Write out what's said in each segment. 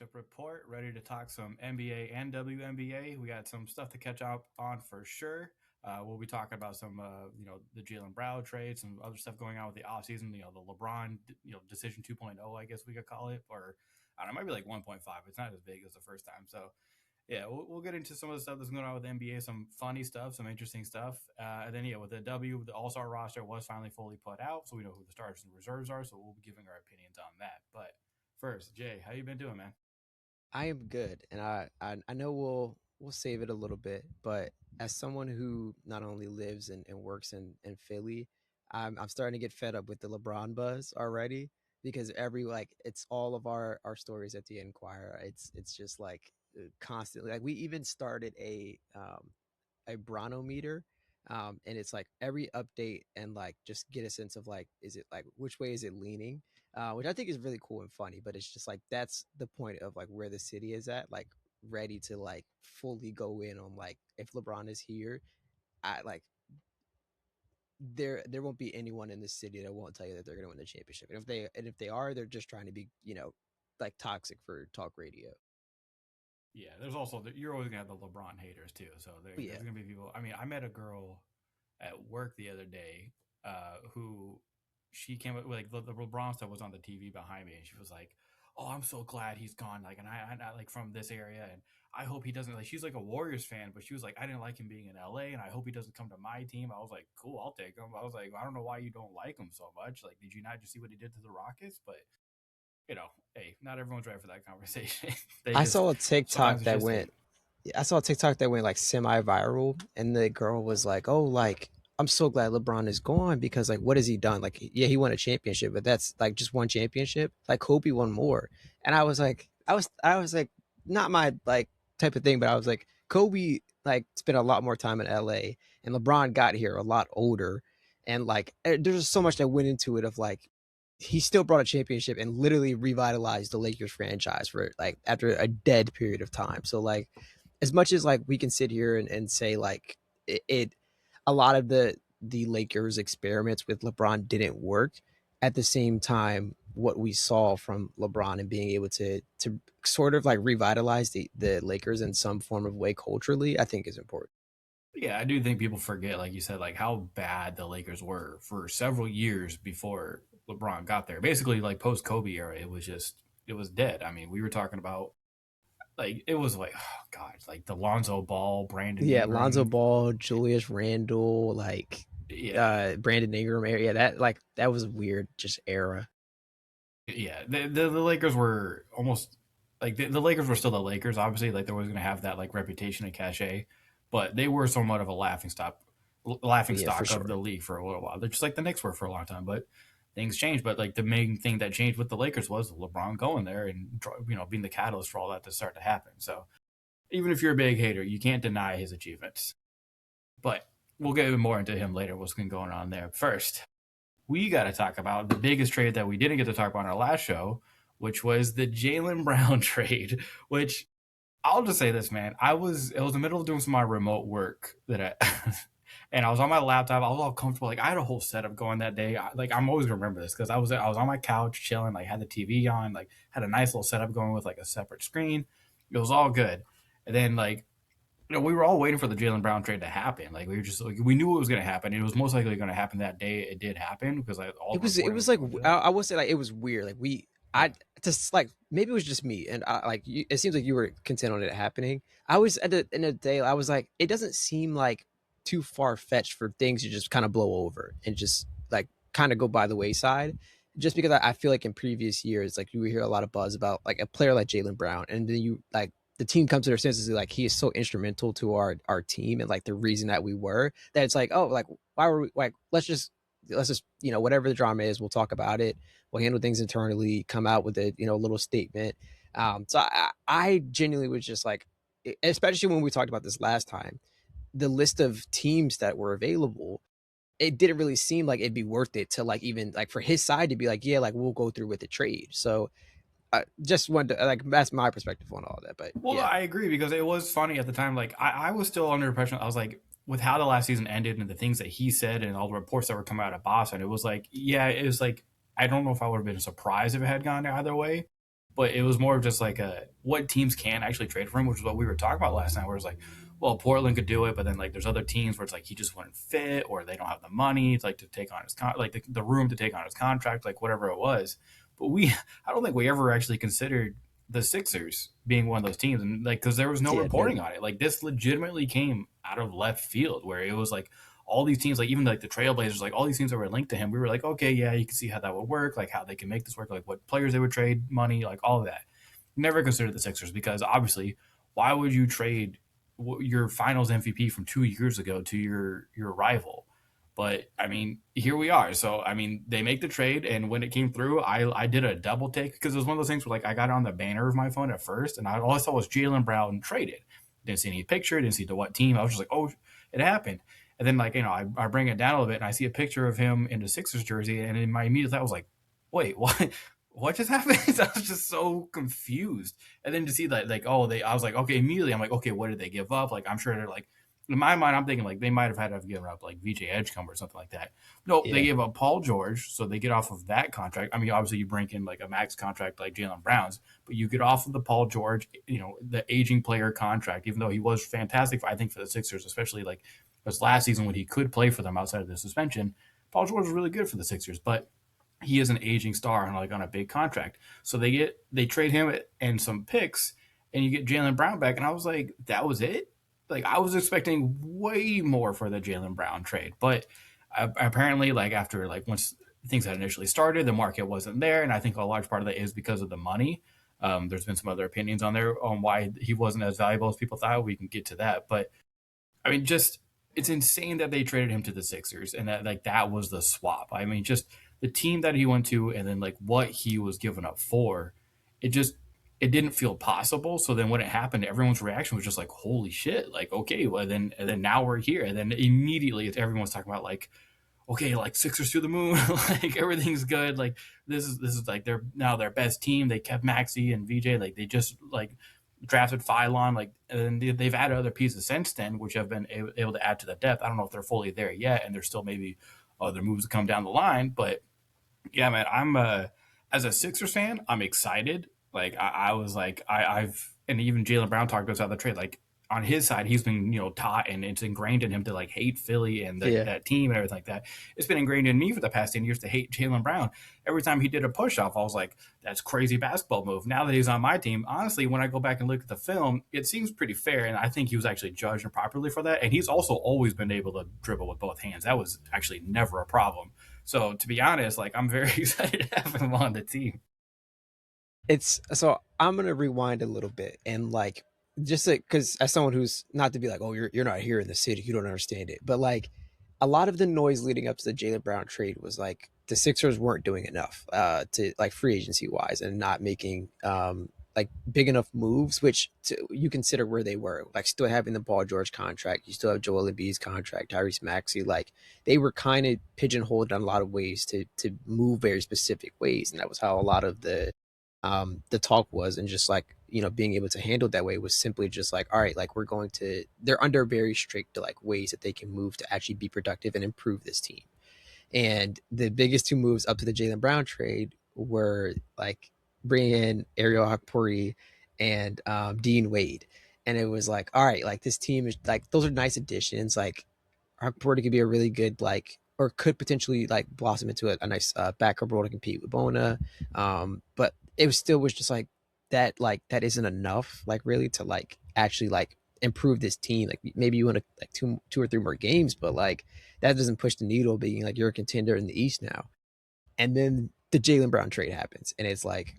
matchup report, ready to talk some NBA and WNBA. We got some stuff to catch up on for sure. We'll be talking about some, the Jalen Brown trade, some other stuff going on with the offseason, the LeBron, decision 2.0, I guess we could call it, or I don't know, it might be like 1.5. It's not as big as the first time. So, yeah, we'll get into some of the stuff that's going on with the NBA, some funny stuff, some interesting stuff. And then, with the All-Star roster was finally fully put out, so we know who the starters and reserves are, so we'll be giving our opinions on that. But first, Jay, how you been doing, man? I am good, and I know we'll save it a little bit, but as someone who not only lives and works in Philly, I'm starting to get fed up with the LeBron buzz already because every like it's all of our stories at the Enquirer. It's just like constantly like we even started a Bronometer. And it's like every update and like just get a sense of like, is it like which way is it leaning? Which I think is really cool and funny. But it's just like that's the point of like where the city is at, like ready to like fully go in on like if LeBron is here, I like there won't be anyone in the city that won't tell you that they're going to win the championship. And if they are, they're just trying to be like toxic for talk radio. Yeah, there's also you're always gonna have the LeBron haters too. So But there's yeah, gonna be people. I mean, I met a girl at work the other day, who she came up with like the LeBron stuff was on the TV behind me, and she was like, "Oh, I'm so glad he's gone." Like, and I like from this area, and I hope he doesn't like. She's like a Warriors fan, but she was like, "I didn't like him being in LA, and I hope he doesn't come to my team." I was like, "Cool, I'll take him." I was like, "I don't know why you don't like him so much. Like, did you not just see what he did to the Rockets?" But hey, not everyone's ready for that conversation. they I just saw a TikTok sometimes it's that just went hate. I saw a TikTok that went like semi-viral, and the girl was like, "Oh, like I'm so glad LeBron is gone because like what has he done? Like yeah, he won a championship, but that's like just one championship. Like Kobe won more." And I was like, not my like type of thing, but I was like, Kobe like spent a lot more time in LA, and LeBron got here a lot older, and like there's just so much that went into it of like he still brought a championship and literally revitalized the Lakers franchise for like after a dead period of time. So like as much as like we can sit here and say like it a lot of the Lakers experiments with LeBron didn't work, at the same time what we saw from LeBron and being able to sort of like revitalize the Lakers in some form of way culturally, I think is important. Yeah, I do think people forget, like you said, like how bad the Lakers were for several years before LeBron got there. Basically, like post Kobe era, it was dead. I mean, we were talking about like it was like oh god, like the Lonzo Ball, Brandon Yeah, Lonzo Ingram. Ball, Julius Randle, like Yeah, Brandon Ingram area. That was a weird just era. yeah. The Lakers were almost like the Lakers were still the Lakers. Obviously, like they were going to have that like reputation and cachet, but they were somewhat of a laughing Yeah, for stock of the sure. league for a little while. They're just like the Knicks were for a long time, but things changed. But like the main thing that changed with the Lakers was LeBron going there and being the catalyst for all that to start to happen. So even if you're a big hater, you can't deny his achievements. But we'll get more into him later. What's been going on there first? We got to talk about the biggest trade that we didn't get to talk about in our last show, which was the Jalen Brown trade. Which I'll just say this, man. It was the middle of doing some of my remote work that I and I was on my laptop. I was all comfortable. Like I had a whole setup going that day. Like I'm always gonna remember this because I was on my couch chilling. Like had the TV on. Like had a nice little setup going with like a separate screen. It was all good. And then like we were all waiting for the Jalen Brown trade to happen. Like we were just like we knew it was going to happen. It was most likely going to happen that day. It did happen because like all the It reporting was was like going to I that. would say like it was weird. Like I Yeah, just like maybe it was just me, and it seems like you were content on it happening. I was at the end of the day, I was like, it doesn't seem like too far fetched for things to just kind of blow over and just like kind of go by the wayside. Just because I feel like in previous years, like you hear a lot of buzz about like a player like Jalen Brown, and then you like the team comes to their senses like he is so instrumental to our team and like the reason that we were that it's like, oh, like why were we like let's just whatever the drama is, we'll talk about it, we'll handle things internally, come out with a little statement. So I genuinely was just like, especially when we talked about this last time, the list of teams that were available, it didn't really seem like it'd be worth it to like even like for his side to be like, yeah, like we'll go through with the trade. So just wanted to like that's my perspective on all that. But well, yeah, I agree because it was funny at the time. Like I was still under impression. I was like, with how the last season ended and the things that he said and all the reports that were coming out of Boston, it was like, yeah, it was like I don't know if I would have been surprised if it had gone either way. but it was more of just like a what teams can actually trade for him, which is what we were talking about last night. Where it's like, well, Portland could do it, but then like there's other teams where it's like he just wouldn't fit, or they don't have the money like to take on his like the room to take on his contract, like whatever it was. But I don't think we ever actually considered the Sixers being one of those teams, and like because there was no Yeah, reporting no. on it. Like this legitimately came out of left field, where it was like all these teams, like even like the Trailblazers, like all these teams that were linked to him, we were like, okay, yeah, you can see how that would work, like how they can make this work, like what players they would trade money, like all of that. Never considered the Sixers because obviously, why would you trade your Finals MVP from 2 years ago to your rival? But I mean, here we are. So I mean, they make the trade, and when it came through, I did a double take because it was one of those things where like I got it on the banner of my phone at first, and all I saw was Jalen Brown traded. Didn't see any picture, didn't see to what team. I was just like, oh, it happened. And then like I bring it down a little bit, and I see a picture of him in the Sixers jersey, and in my immediate thought was like, wait, what? What just happened? I was just so confused. And then to see that, like, oh, I was like, okay, immediately, I'm like, okay, what did they give up? Like, I'm sure they're like, in my mind, I'm thinking like they might have had to have given up like VJ Edgecombe or something like that. No, they Yeah. gave up Paul George, so they get off of that contract. I mean, obviously you bring in like a max contract like Jalen Brown's, but you get off of the Paul George, the aging player contract, even though he was fantastic, I think, for the Sixers, especially like this last season when he could play for them outside of the suspension. Paul George was really good for the Sixers, but he is an aging star and like on a big contract. So they trade him and some picks, and you get Jalen Brown back. And I was like, that was it. Like I was expecting way more for the Jalen Brown trade, but apparently, like after like once things had initially started, the market wasn't there, and I think a large part of that is because of the money. There's been some other opinions on there on why he wasn't as valuable as people thought. We can get to that, but I mean, just it's insane that they traded him to the Sixers and that like that was the swap. I mean, just the team that he went to and then like what he was given up for, it just it didn't feel possible. So then when it happened, everyone's reaction was just like, "Holy shit!" Like, okay, well then now we're here, and then immediately everyone's talking about like, okay, like Sixers to the moon, like everything's good. Like this is like they're now their best team. They kept Maxi and VJ. Like they just like drafted Phylon. Like and they've added other pieces since then, which have been able to add to the depth. I don't know if they're fully there yet, and there's still maybe other moves to come down the line. But yeah, man, I'm as a Sixers fan, I'm excited. Like I was like I've and even Jalen Brown talked about the trade. Like on his side, he's been taught and it's ingrained in him to like hate Philly and Yeah. that team and everything like that. It's been ingrained in me for the past 10 years to hate Jalen Brown. Every time he did a push off, I was like, "That's crazy basketball move." Now that he's on my team, honestly, when I go back and look at the film, it seems pretty fair, and I think he was actually judged improperly for that. And he's also always been able to dribble with both hands. That was actually never a problem. So to be honest, like I'm very excited to have him on the team. It's so I'm gonna rewind a little bit and like just because as someone who's not to be like, oh, you're not here in the city, you don't understand it. But like a lot of the noise leading up to the Jalen Brown trade was like the Sixers weren't doing enough to like free agency wise and not making like big enough moves, which you consider where they were, like still having the Paul George contract, you still have Joel Embiid's contract, Tyrese Maxey, like they were kind of pigeonholed in a lot of ways to move very specific ways, and that was how a lot of the talk was, and just like being able to handle it that way was simply just like, all right, like we're going to they're under very strict like ways that they can move to actually be productive and improve this team. And the biggest two moves up to the Jalen Brown trade were like bringing in Ariel Hakpuri and Dean Wade. And it was like, all right, like this team is like, those are nice additions. Like Hakpuri could be a really good, like, or could potentially like blossom into a nice backup role to compete with Bona. But it was still was just like that isn't enough, like really to like actually like improve this team. Like maybe you want to like two or three more games, but like that doesn't push the needle being like you're a contender in the East now. And then the Jalen Brown trade happens, and it's like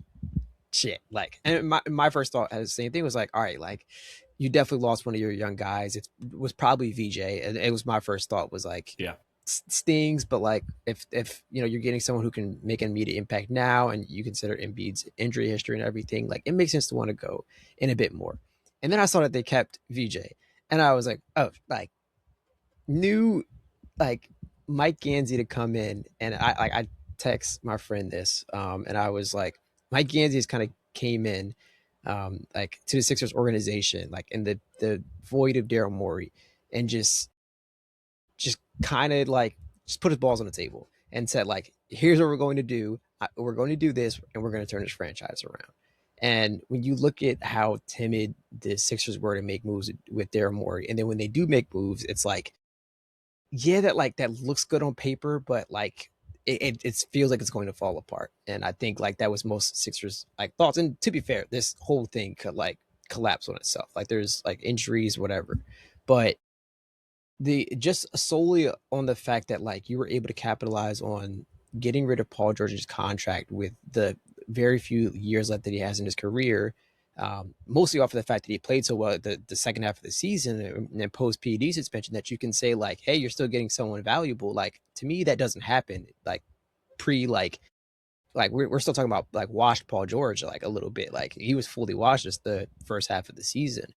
shit. Like, and my first thought as the same thing was like, all right, like you definitely lost one of your young guys. It was probably VJ, and it was my first thought was like Yeah. stings, but like if you're getting someone who can make an immediate impact now, and you consider Embiid's injury history and everything, like it makes sense to want to go in a bit more. And then I saw that they kept VJ, and I was like, oh, like new like Mike Gansey to come in, and I text my friend this, and I was like, Mike Gansey has kind of came in, like to the Sixers organization, like in the void of Daryl Morey, and just kind of like just put his balls on the table and said like, here's what we're going to do. We're going to do this, and we're going to turn this franchise around. And when you look at how timid the Sixers were to make moves with Daryl Morey, and then when they do make moves, it's like, yeah, that like that looks good on paper, but like it feels like it's going to fall apart. And I think like that was most Sixers like thoughts. And to be fair, this whole thing could like collapse on itself. Like there's like injuries, whatever. But the just solely on the fact that like you were able to capitalize on getting rid of Paul George's contract with the very few years left that he has in his career, mostly off of the fact that he played so well the second half of the season and post PED suspension, that you can say like, hey, you're still getting someone valuable. Like to me, that doesn't happen. Like pre like we're still talking about like washed Paul George like a little bit. Like he was fully washed just the first half of the season.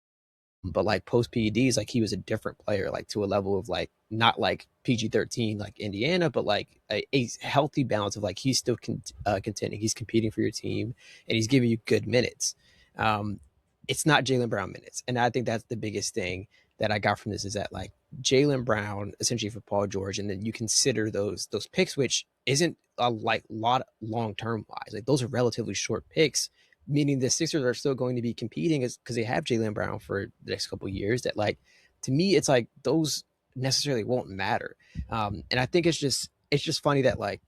But like post PEDs, like he was a different player, like to a level of like not like PG-13 like Indiana, but like a healthy balance of like he's still contending, he's competing for your team, and he's giving you good minutes. Um, it's not Jaylen Brown minutes, and I think that's the biggest thing that I got from this is that like Jaylen Brown essentially for Paul George, and then you consider those picks, which isn't a like lot long term wise, like those are relatively short picks, meaning the Sixers are still going to be competing because they have Jaylen Brown for the next couple of years. That like to me, it's like those necessarily won't matter. And I think it's just funny that like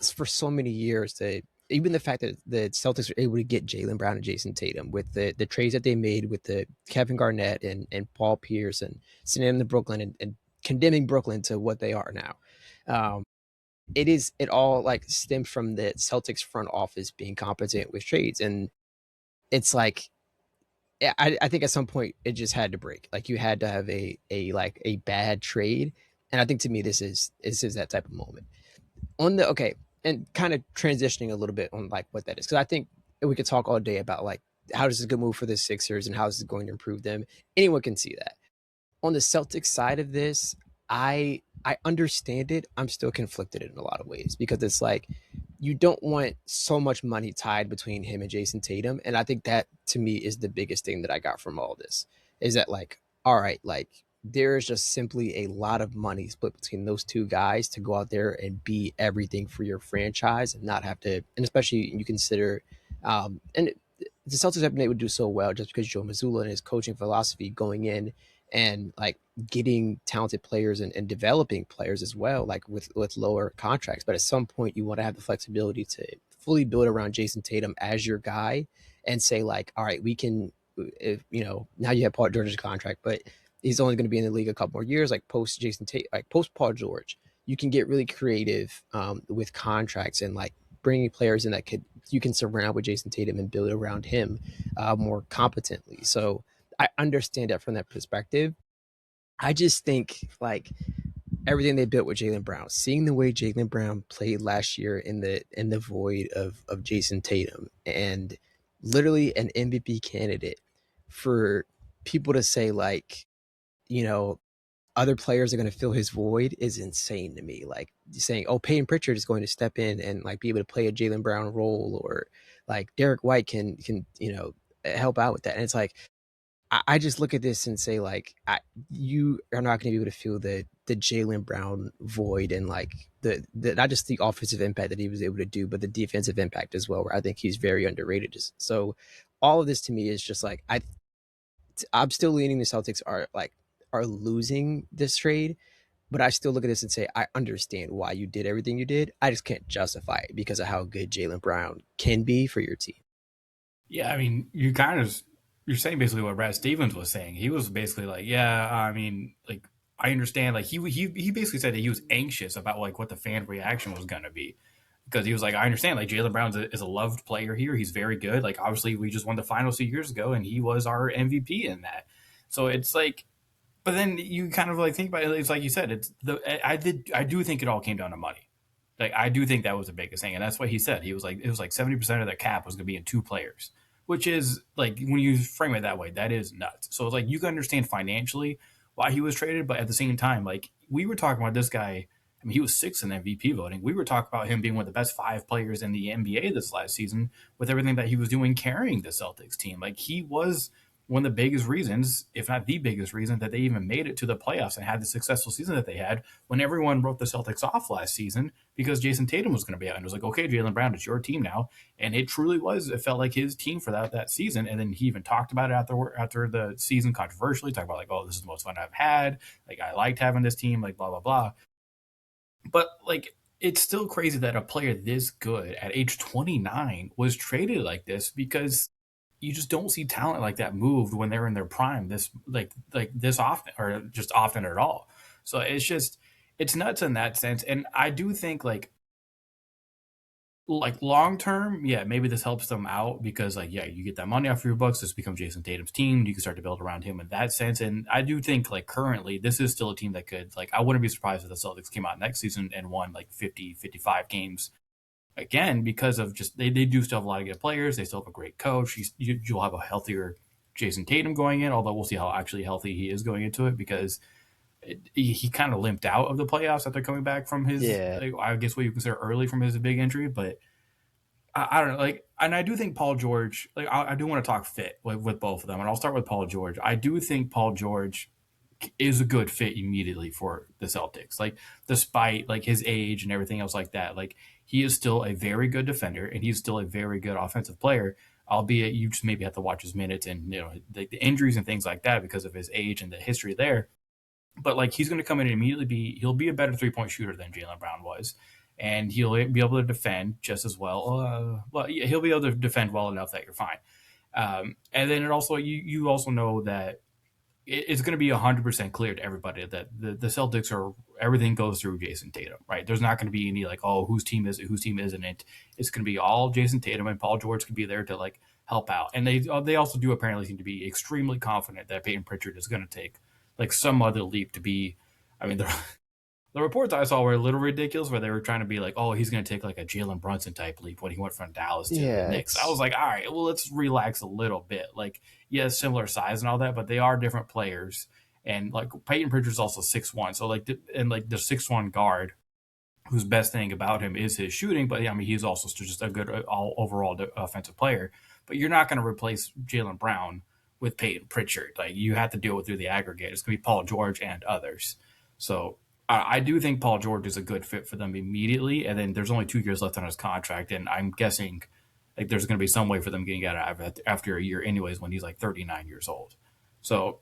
for so many years that even the fact that the Celtics are able to get Jaylen Brown and Jason Tatum with the trades that they made with the Kevin Garnett and Paul Pierce and sending them to Brooklyn and condemning Brooklyn to what they are now. It all like stems from the Celtics front office being competent with trades. And it's like I think at some point it just had to break. Like you had to have a like a bad trade, and I think to me this is that type of moment. On the okay, and kind of transitioning a little bit on like what that is, because I think we could talk all day about like how this is a good move for the Sixers and how this is going to improve them. Anyone can see that. On the Celtics side of this, I understand it. I'm still conflicted in a lot of ways because it's like you don't want so much money tied between him and Jason Tatum, and I think that to me is the biggest thing that I got from all this is that like all right, like there is just simply a lot of money split between those two guys to go out there and be everything for your franchise and not have to, and especially you consider and the Celtics have been able to do so well just because Joe Mazzulla and his coaching philosophy going in and like getting talented players and developing players as well, like with lower contracts. But at some point, you want to have the flexibility to fully build around Jason Tatum as your guy and say like, all right, we can, if, you know, now you have Paul George's contract, but he's only going to be in the league a couple more years. Like post Jason Tatum, like post Paul George, you can get really creative with contracts and like bringing players in that could you can surround with Jason Tatum and build around him more competently. So I understand that from that perspective. I just think like everything they built with Jaylen Brown, seeing the way Jaylen Brown played last year in the void of Jason Tatum, and literally an MVP candidate, for people to say like, you know, other players are going to fill his void is insane to me. Like saying, oh, Peyton Pritchard is going to step in and like be able to play a Jaylen Brown role, or like Derek White can you know help out with that. And it's like I just look at this and say like you are not going to be able to feel the Jaylen Brown void and like the not just the offensive impact that he was able to do, but the defensive impact as well. Where I think he's very underrated. So all of this to me is just like I'm still leaning the Celtics are losing this trade, but I still look at this and say I understand why you did everything you did. I just can't justify it because of how good Jaylen Brown can be for your team. Yeah, I mean, you're saying basically what Brad Stevens was saying. He was basically like, yeah, I mean, like I understand. Like he basically said that he was anxious about like what the fan reaction was gonna be because he was like, I understand. Like Jaylen Brown is a loved player here. He's very good. Like obviously we just won the finals 2 years ago, and he was our MVP in that. So it's like, but then you kind of like think about it. It's like you said. It's the I do think it all came down to money. Like I do think that was the biggest thing, and that's what he said. He was like, it was like 70% of the cap was going to be in two players, which is like when you frame it that way, that is nuts. So it's like you can understand financially why he was traded, but at the same time, like we were talking about this guy. I mean, he was sixth in MVP voting. We were talking about him being one of the best five players in the NBA this last season with everything that he was doing carrying the Celtics team. Like he was one of the biggest reasons, if not the biggest reason, that they even made it to the playoffs and had the successful season that they had when everyone wrote the Celtics off last season because Jason Tatum was going to be out. And it was like, okay, Jaylen Brown, it's your team now. And it truly was. It felt like his team for that season. And then he even talked about it after the season controversially, talked about like, oh, this is the most fun I've had. Like, I liked having this team, like, blah, blah, blah. But like, it's still crazy that a player this good at age 29 was traded like this because you just don't see talent like that moved when they're in their prime like this often or just often at all. So it's nuts in that sense. And I do think like long term, yeah, maybe this helps them out because like yeah, you get that money off your books. This becomes Jason Tatum's team. You can start to build around him in that sense. And I do think like currently this is still a team that could like I wouldn't be surprised if the Celtics came out next season and won like 50, 55 games again because of just they do still have a lot of good players. They still have a great coach. You'll have a healthier Jason Tatum going in, although we'll see how actually healthy he is going into it because he kind of limped out of the playoffs after coming back from his, Yeah. like, I guess what you consider early from his big injury. But I don't know, like, and I do think Paul George, like, I do want to talk fit with both of them, and I'll start with Paul George. I do think Paul George is a good fit immediately for the Celtics. Like, despite like his age and everything else like that, like he is still a very good defender and he's still a very good offensive player. Albeit you just maybe have to watch his minutes and the injuries and things like that because of his age and the history there. But like he's going to come in and immediately he'll be a better 3 point shooter than Jaylen Brown was, and he'll be able to defend just as well. Well, yeah, he'll be able to defend well enough that you're fine. And then it also you also know that it's going to be 100% clear to everybody that the Celtics are everything goes through Jason Tatum, right? There's not going to be any like, oh, whose team is it, whose team isn't it? It's going to be all Jason Tatum, and Paul George can be there to like help out. And they also do apparently seem to be extremely confident that Peyton Pritchard is going to take like some other leap to be. I mean, the reports I saw were a little ridiculous, where they were trying to be like, "Oh, he's going to take like a Jalen Brunson type leap when he went from Dallas to the Yeah, Knicks." I was like, "All right, well, let's relax a little bit." Like, yeah, similar size and all that, but they are different players. And like Peyton Pritchard's also 6'1", so like the 6'1" guard, whose best thing about him is his shooting, but I mean he's also just a good all overall offensive player. But you're not going to replace Jaylen Brown with Peyton Pritchard. Like you have to deal with through the aggregate. It's going to be Paul George and others. So I do think Paul George is a good fit for them immediately. And then there's only 2 years left on his contract, and I'm guessing like there's going to be some way for them getting out of after a year, anyways, when he's like 39 years old. So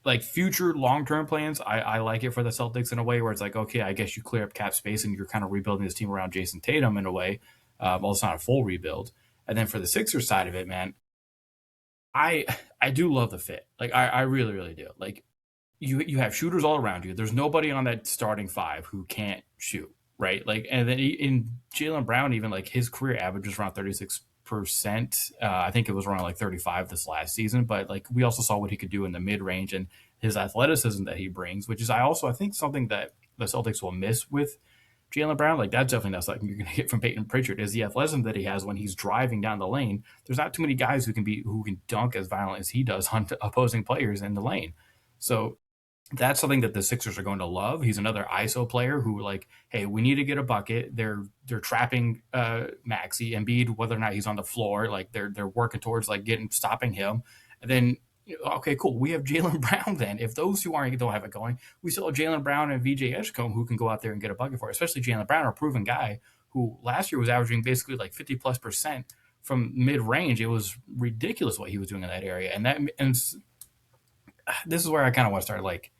like future long term plans, I like it for the Celtics in a way where it's like, okay, I guess you clear up cap space and you're kind of rebuilding this team around Jason Tatum in a way. Well, it's not a full rebuild. And then for the Sixers side of it, man, I I do love the fit. Like I really really do. Like you have shooters all around you. There's nobody on that starting five who can't shoot, right? Like, and then in Jaylen Brown, even like his career average is around 36%. I think it was around like 35 this last season, but like we also saw what he could do in the mid range and his athleticism that he brings, which is I think something that the Celtics will miss with Jaylen Brown. Like that's definitely not something you're going to get from Peyton Pritchard. Is the athleticism that he has when he's driving down the lane. There's not too many guys who can dunk as violent as he does on opposing players in the lane. So that's something that the Sixers are going to love. He's another ISO player who, like, hey, we need to get a bucket. They're trapping Maxey Embiid, whether or not he's on the floor. Like they're working towards like stopping him. And then okay, cool. We have Jaylen Brown. Then if those two don't have it going, we still have Jaylen Brown and VJ Edgecombe who can go out there and get a bucket for it. Especially Jaylen Brown, a proven guy who last year was averaging basically like 50+% from mid range. It was ridiculous what he was doing in that area. And this is where I kind of want to start like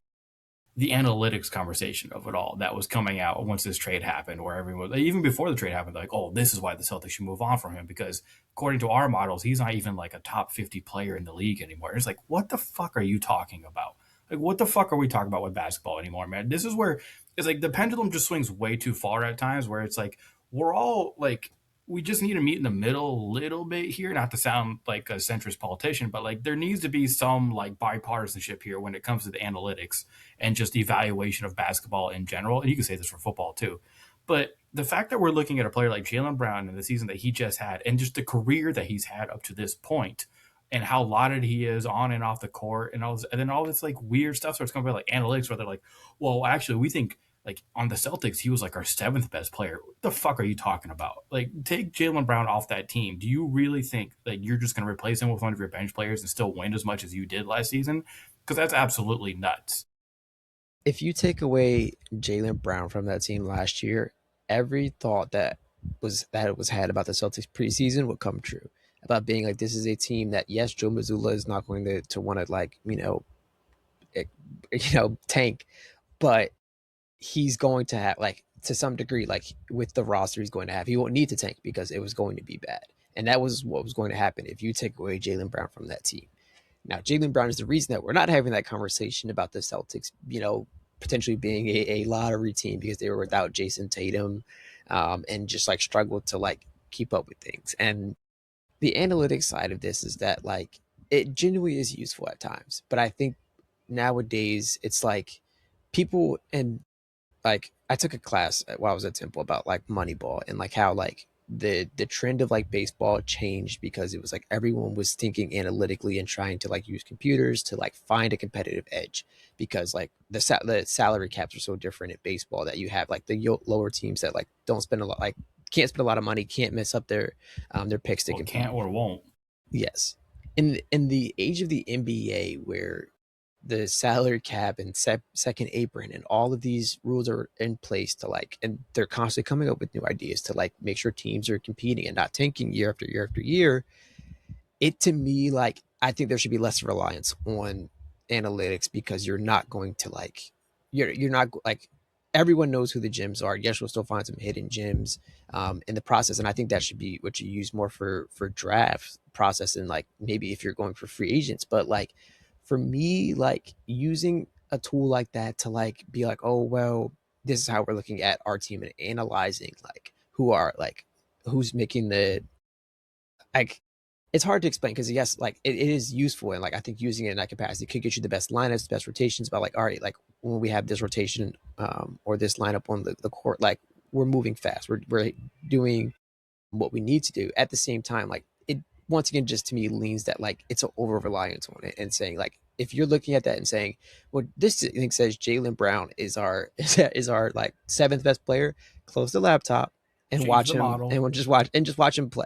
the analytics conversation of it all that was coming out once this trade happened, where everyone, even before the trade happened, like, oh, this is why the Celtics should move on from him because according to our models, he's not even like a top 50 player in the league anymore. It's like, what the fuck are you talking about? Like, what the fuck are we talking about with basketball anymore, man? This is where it's like the pendulum just swings way too far at times, where it's like we're all like we just need to meet in the middle a little bit here, not to sound like a centrist politician, but like there needs to be some like bipartisanship here when it comes to the analytics and just the evaluation of basketball in general. And you can say this for football too. But the fact that we're looking at a player like Jaylen Brown in the season that he just had and just the career that he's had up to this point and how lauded he is on and off the court and all this, and then all this like weird stuff starts coming about like analytics where they're like, well, actually we think like on the Celtics, he was like our seventh best player. What the fuck are you talking about? Like, take Jalen Brown off that team. Do you really think that you're just going to replace him with one of your bench players and still win as much as you did last season? Because that's absolutely nuts. If you take away Jalen Brown from that team last year, every thought that was had about the Celtics preseason would come true. About being like, this is a team that, yes, Joe Mazzulla is not going to want to, like, tank, but he's going to have, like, to some degree, like, with the roster he's going to have, he won't need to tank because it was going to be bad. And that was what was going to happen if you take away Jalen Brown from that team. Now, Jalen Brown is the reason that we're not having that conversation about the Celtics, potentially being a lottery team because they were without Jason Tatum, and just like struggled to like keep up with things. And the analytics side of this is that, like, it genuinely is useful at times, but I think nowadays it's like people, and like, I took a class while I was at Temple about like Moneyball and like how like the trend of like baseball changed because it was like everyone was thinking analytically and trying to like use computers to like find a competitive edge because like the salary caps are so different in baseball that you have like the lower teams that like don't spend a lot, like can't spend a lot of money, can't mess up their picks to Well, compete. can't or won't. Yes. In the age of the NBA, where the salary cap and second apron and all of these rules are in place to like, and they're constantly coming up with new ideas to like make sure teams are competing and not tanking year after year after year, it to me, like, I think there should be less reliance on analytics because you're not going to like, you're not like, everyone knows who the gyms are. Yes, you'll still find some hidden gyms in the process, and I think that should be what you use more for draft process and like maybe if you're going for free agents. But like for me, like using a tool like that to like be like, oh well, this is how we're looking at our team and analyzing like who's making the, like, it's hard to explain because yes, like it is useful and like I think using it in that capacity could get you the best lineups, the best rotations. But like, all right, like when we have this rotation or this lineup on the court, like we're moving fast, we're doing what we need to do. At the same time, like it once again just to me leans that like it's an over reliance on it and saying like if you're looking at that and saying, well, this thing says Jalen Brown is our is our like seventh best player, close the laptop and Change watch the him model. and just watch him play,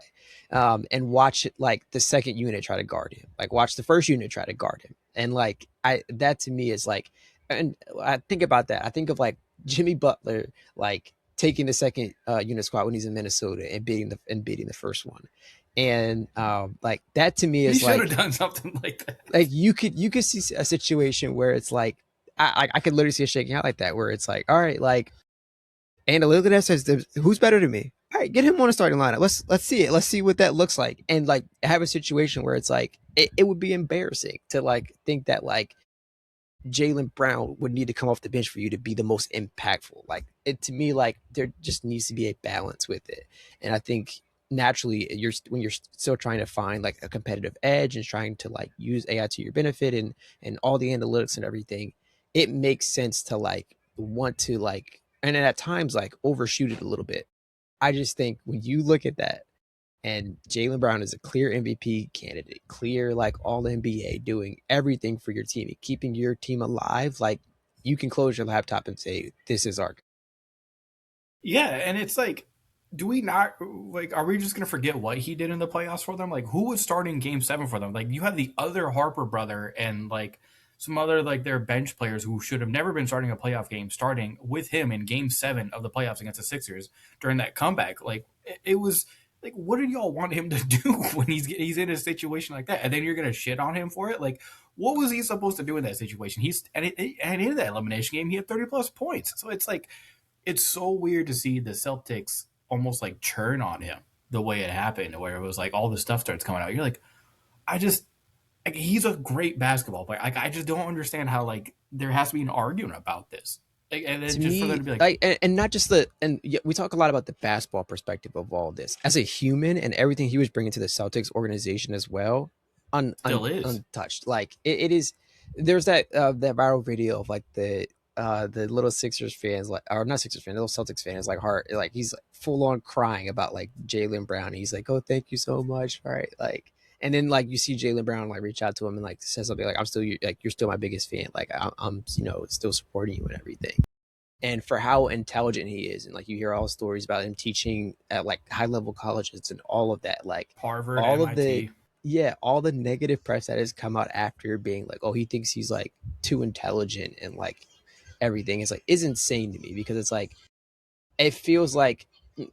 and watch like the second unit try to guard him, like watch the first unit try to guard him, and like I that to me is like, and I think about that, I think of like Jimmy Butler like taking the second unit squad when he's in Minnesota and beating the first one, and like that to me He is should have like done something like that. you could see a situation where it's like I could literally see it shaking out like that where it's like, all right, like analytically that says who's better than me. All right, get him on a starting lineup. Let's see it. Let's see what that looks like, and like have a situation where it's like it would be embarrassing to like think that like Jalen Brown would need to come off the bench for you to be the most impactful. Like it to me, like there just needs to be a balance with it. And I think naturally you're when you're still trying to find like a competitive edge and trying to like use AI to your benefit and all the analytics and everything, it makes sense to like want to like and then at times like overshoot it a little bit. I just think when you look at that and Jalen Brown is a clear MVP candidate, clear like all NBA, doing everything for your team and keeping your team alive. Like you can close your laptop and say, "This is our." Yeah, and it's like, do we not like? Are we just gonna forget what he did in the playoffs for them? Like, who was starting Game Seven for them? Like, you have the other Harper brother and like some other like their bench players who should have never been starting a playoff game, starting with him in Game Seven of the playoffs against the Sixers during that comeback. Like, it was like, what did y'all want him to do when he's in a situation like that? And then you're gonna shit on him for it? Like, what was he supposed to do in that situation? And in that elimination game, he had 30 plus points. So it's like it's so weird to see the Celtics almost like churn on him the way it happened, where it was like all the stuff starts coming out. You're like, I just like he's a great basketball player. Like I just don't understand how like there has to be an argument about this. Like, and then To just for them me, to be like, like, and not just we talk a lot about the basketball perspective of all this as a human and everything he was bringing to the Celtics organization as well, still is. untouched. Like it is. There's that viral video of like the little Sixers fans, like, or not Sixers fans, little Celtics fans, like heart, like he's full on crying about like Jalen Brown. He's like, "Oh, thank you so much." All right, like, and then like you see Jalen Brown like reach out to him and like says something like, "I'm still like you're still my biggest fan. Like I'm still supporting you and everything." and for how intelligent he is, and like you hear all stories about him teaching at like high level colleges and all of that, like Harvard, all of the MIT. yeah, all the negative press that has come out after being like, oh, he thinks he's like too intelligent and like everything is insane to me, because it's like it feels like,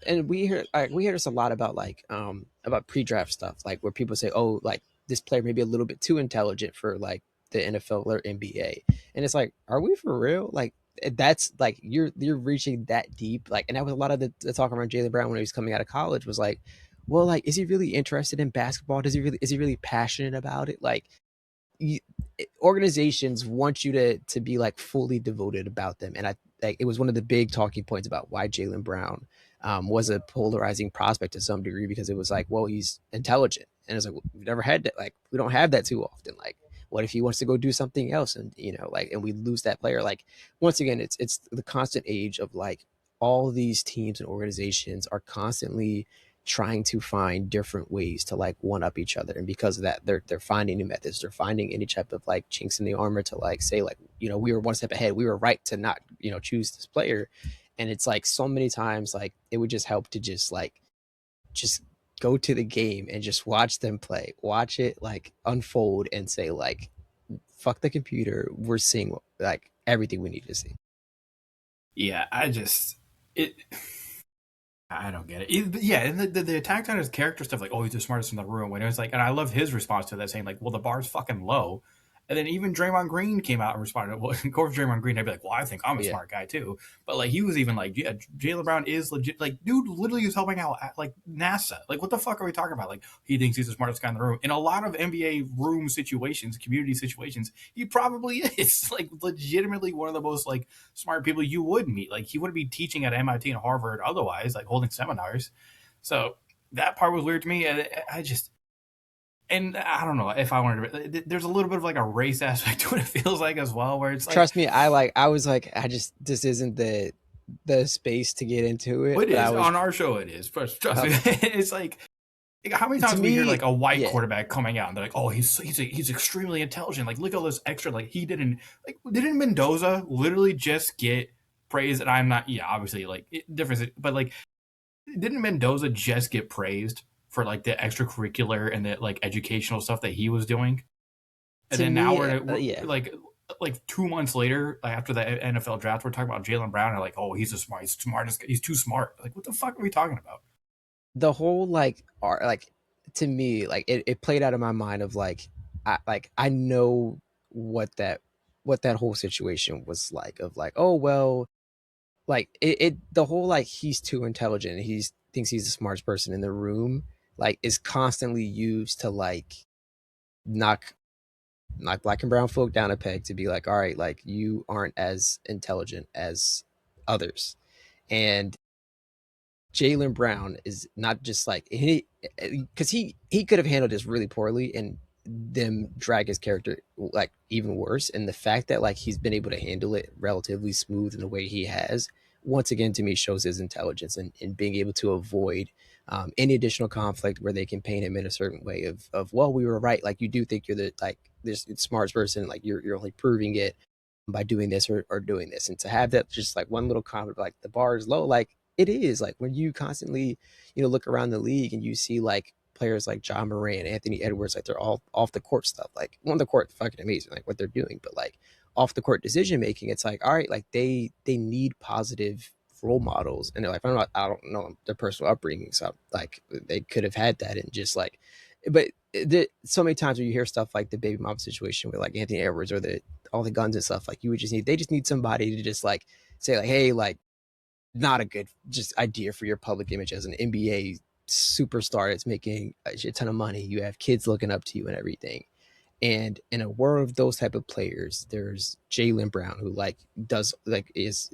and we hear this a lot about pre-draft stuff, like where people say, oh, like this player may be a little bit too intelligent for like the NFL or NBA, and it's like, are we for real? Like that's like you're reaching that deep, like, and that was a lot of the talk around Jaylen Brown when he was coming out of college was like, well, like, is he really interested in basketball? Is he really passionate about it? Like, you, organizations want you to be like fully devoted about them, and I like it was one of the big talking points about why Jaylen Brown was a polarizing prospect to some degree, because it was like, well, he's intelligent, and it's like, well, we've never had that, like we don't have that too often. Like, what if he wants to go do something else, and like, and we lose that player? Like, once again, it's the constant age of like all these teams and organizations are constantly trying to find different ways to like one up each other, and because of that, they're finding new methods, they're finding any type of like chinks in the armor to like say like, we were one step ahead, we were right to not choose this player. And it's like so many times like it would just help to just go to the game and just watch them play, watch it like unfold, and say like, fuck the computer, we're seeing like everything we need to see. Yeah, it. I don't get it. Yeah, and the attack on his character stuff, like, oh, he's the smartest in the room. When it was like, and I love his response to that, saying like, well, the bar's fucking low. And then even Draymond Green came out and responded. Well, of course, Draymond Green, I'd be like, well, I think I'm a Yeah. smart guy too. But like, he was even like, yeah, Jaylen Brown is legit. Like, dude, literally is helping out at, like NASA. Like, what the fuck are we talking about? Like, he thinks he's the smartest guy in the room. In a lot of NBA room situations, community situations, he probably is like legitimately one of the most like smart people you would meet. Like, he wouldn't be teaching at MIT and Harvard otherwise, like holding seminars. So that part was weird to me. And I just, and I don't know if I wanted to. There's a little bit of like a race aspect to what it feels like as well, where it's like, Trust me, I was like, I just, this isn't the space to get into well, it, it but I is was on our show. It is, but trust me, okay. it's like how many To times we hear me, like a white yeah. quarterback coming out and they're like, oh, he's extremely intelligent. Like, look at all this extra. Like, he didn't like didn't Mendoza literally just get praised? And I'm not, yeah, obviously like difference, but like didn't Mendoza just get praised for like the extracurricular and the like educational stuff that he was doing? And To then now me, we're yeah. like 2 months later, like after the NFL draft, we're talking about Jaylen Brown and like, oh, he's smartest, he's too smart. Like, what the fuck are we talking about? The whole like art, like, to me, like it played out in my mind of like, I know what that whole situation was like, of like, oh well, like it the whole like he's too intelligent, he's thinks he's the smartest person in the room, like is constantly used to like knock black and brown folk down a peg, to be like, all right, like you aren't as intelligent as others. And Jaylen Brown is not just like he, because he could have handled this really poorly and them drag his character like even worse. And the fact that like he's been able to handle it relatively smooth in the way he has, once again to me shows his intelligence and being able to avoid any additional conflict where they can paint him in a certain way of, well, we were right, like you do think you're the like this smartest person, like you're only proving it by doing this or doing this. And to have that just like one little comment like the bar is low, like it is, like when you constantly look around the league and you see like players like John Moran, Anthony Edwards, like they're all off the court stuff, like on the court fucking amazing, like what they're doing, but like off the court decision making, it's like, all right, like they need positive role models. And they're like, I don't know their personal upbringing, so like they could have had that and just like, but so many times when you hear stuff like the baby mom situation with like Anthony Edwards or the all the guns and stuff, like you would just need, they just need somebody to just like say like, hey, like not a good just idea for your public image as an NBA superstar that's making a shit ton of money. You have kids looking up to you and everything. And in a world of those type of players, there's Jaylen Brown, who like does like is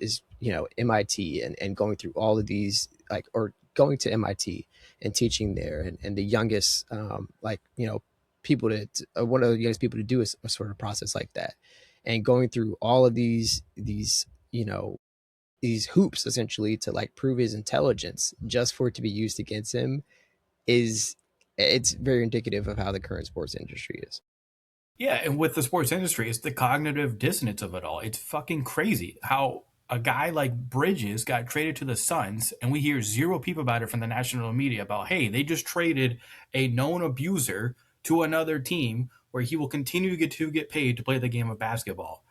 MIT and going through all of these, like, or going to MIT and teaching there, and the youngest like people one of the youngest people to do a sort of process like that, and going through all of these these hoops essentially to like prove his intelligence just for it to be used against him, is it's very indicative of how the current sports industry is. Yeah, and with the sports industry, it's the cognitive dissonance of it all. It's fucking crazy how a guy like Bridges got traded to the Suns, and we hear zero peep about it from the national media about, hey, they just traded a known abuser to another team where he will continue to get paid to play the game of basketball.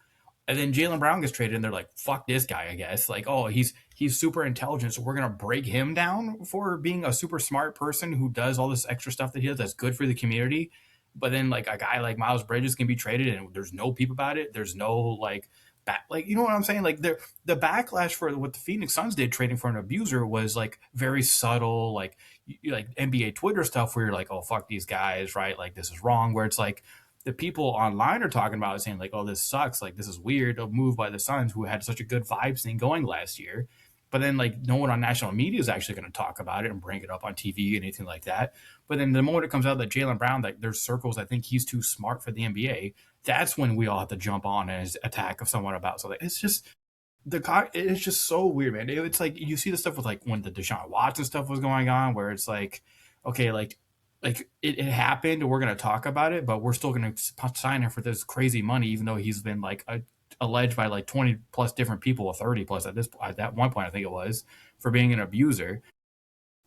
And then Jaylen Brown gets traded, and they're like, "Fuck this guy." I guess like, oh, he's super intelligent, so we're gonna break him down for being a super smart person who does all this extra stuff that he does that's good for the community. But then like a guy like Miles Bridges can be traded, and there's no peep about it. There's no like back, like you know what I'm saying? Like the backlash for what the Phoenix Suns did trading for an abuser was like very subtle, like NBA Twitter stuff where you're like, oh fuck these guys, right? Like this is wrong. Where it's like the people online are talking about it, saying like, "Oh, this sucks. Like, this is weird. A move by the Suns, who had such a good vibe thing going last year." But then, like, no one on national media is actually going to talk about it and bring it up on TV, anything like that. But then the moment it comes out that Jaylen Brown, like, there's circles, I think he's too smart for the NBA. That's when we all have to jump on and attack of someone about. So like, it's just it's just so weird, man. It's like you see the stuff with like when the Deshaun Watson stuff was going on, where it's like, okay, like it happened, and we're gonna talk about it, but we're still gonna sign him for this crazy money, even though he's been like alleged by like 20 plus different people, or 30 plus at that one point I think it was, for being an abuser.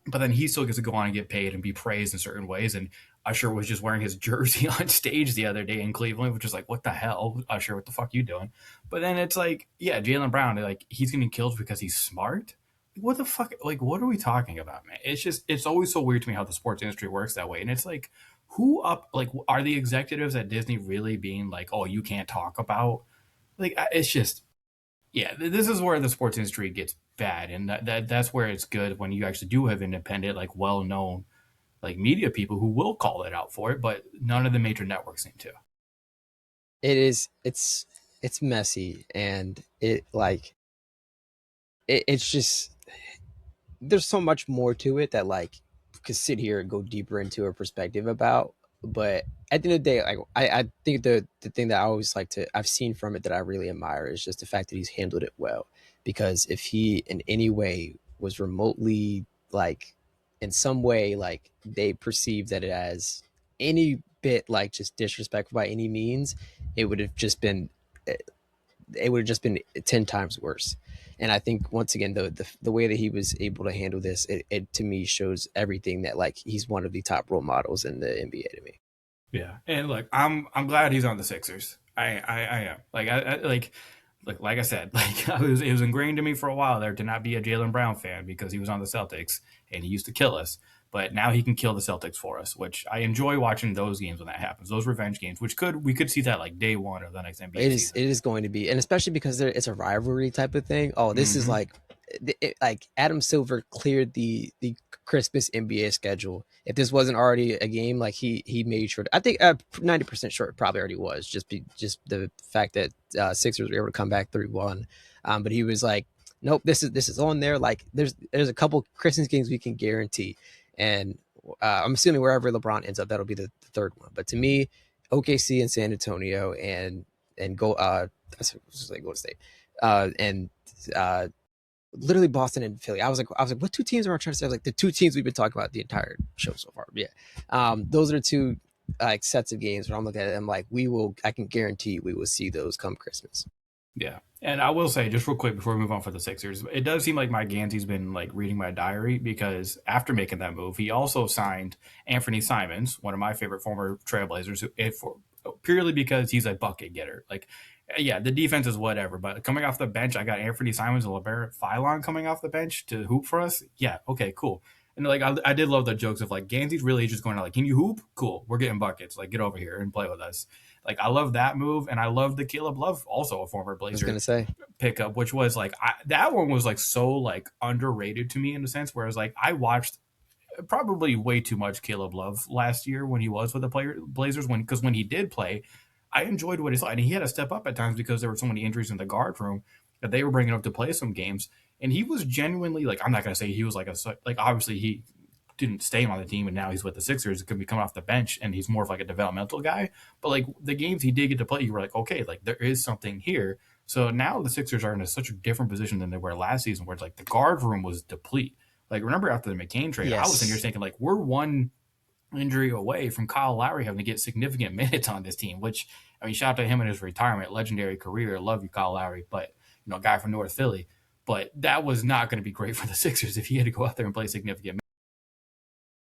But then he still gets to go on and get paid and be praised in certain ways. And Usher was just wearing his jersey on stage the other day in Cleveland, which is like, what the hell, Usher? What the fuck you doing? But then it's like, yeah, Jaylen Brown, like he's getting killed because he's smart. What the fuck? Like, what are we talking about, man? It's always so weird to me how the sports industry works that way. And it's like, who up? Like, are the executives at Disney really being like, oh, you can't talk about? Like, it's just yeah, this is where the sports industry gets bad, and that's where it's good when you actually do have independent, like well known, like media people who will call it out for it, but none of the major networks seem to. It is. It's messy, and it's just there's so much more to it that like could sit here and go deeper into a perspective about. But at the end of the day, like I think the thing that I always like to I've seen from it that I really admire is just the fact that he's handled it well. Because if he in any way was remotely like in some way like they perceive that it as any bit like just disrespectful by any means, it would have just been it would have just been 10 times worse. And I think once again, the way that he was able to handle this, it to me shows everything that like he's one of the top role models in the NBA to me. Yeah, and look, I'm glad he's on the Sixers. I am like I said, like it was ingrained to me for a while there to not be a Jaylen Brown fan because he was on the Celtics and he used to kill us. But now he can kill the Celtics for us, which I enjoy watching those games when that happens. Those revenge games, which we could see that like day one of the next NBA season. It is going to be, and especially because it's a rivalry type of thing. Oh, this is Mm-hmm. like Adam Silver cleared the Christmas NBA schedule. If this wasn't already a game, like he made sure. I think 90% sure it probably already was. Just the fact that Sixers were able to come back 3-1. But he was like, nope, this is on there. Like there's a couple Christmas games we can guarantee, and I'm assuming wherever LeBron ends up, that'll be the third one. But to me, OKC and San Antonio and go that's like Golden State and uh literally Boston and Philly. I was like, what two teams am I trying to say? I was like the two teams we've been talking about the entire show so far. Yeah, those are two like sets of games where I'm looking at it. I'm like, I can guarantee we will see those come Christmas. Yeah. And I will say, just real quick before we move on for the Sixers, it does seem like Mike Gansey's been like reading my diary because after making that move, he also signed Anthony Simons, one of my favorite former Trailblazers, purely because he's a bucket getter. Like, yeah, the defense is whatever, but coming off the bench, I got Anthony Simons and LeBaron Philon coming off the bench to hoop for us. Yeah, okay, cool. And like, I did love the jokes of like Gansey's really just going to like, can you hoop? Cool, we're getting buckets. Like, get over here and play with us. Like I love that move, and I love the Caleb Love, also a former I was gonna Blazer say pickup, which was like that one was like so like underrated to me in a sense. Whereas like I watched probably way too much Caleb Love last year when he was with the Blazers because when he did play, I enjoyed what he saw, and he had to step up at times because there were so many injuries in the guard room that they were bringing up to play some games. And he was genuinely like I'm not gonna say he was like obviously he didn't stay on the team and now he's with the Sixers. It could be coming off the bench and he's more of like a developmental guy. But like the games he did get to play, you were like, okay, like there is something here. So now the Sixers are in such a different position than they were last season, where it's like the guard room was deplete. Like remember after the McCain trade, I was in here yes. thinking like we're one injury away from Kyle Lowry having to get significant minutes on this team. Which I mean, shout out to him in his retirement, legendary career. Love you, Kyle Lowry, but a guy from North Philly. But that was not going to be great for the Sixers if he had to go out there and play significant.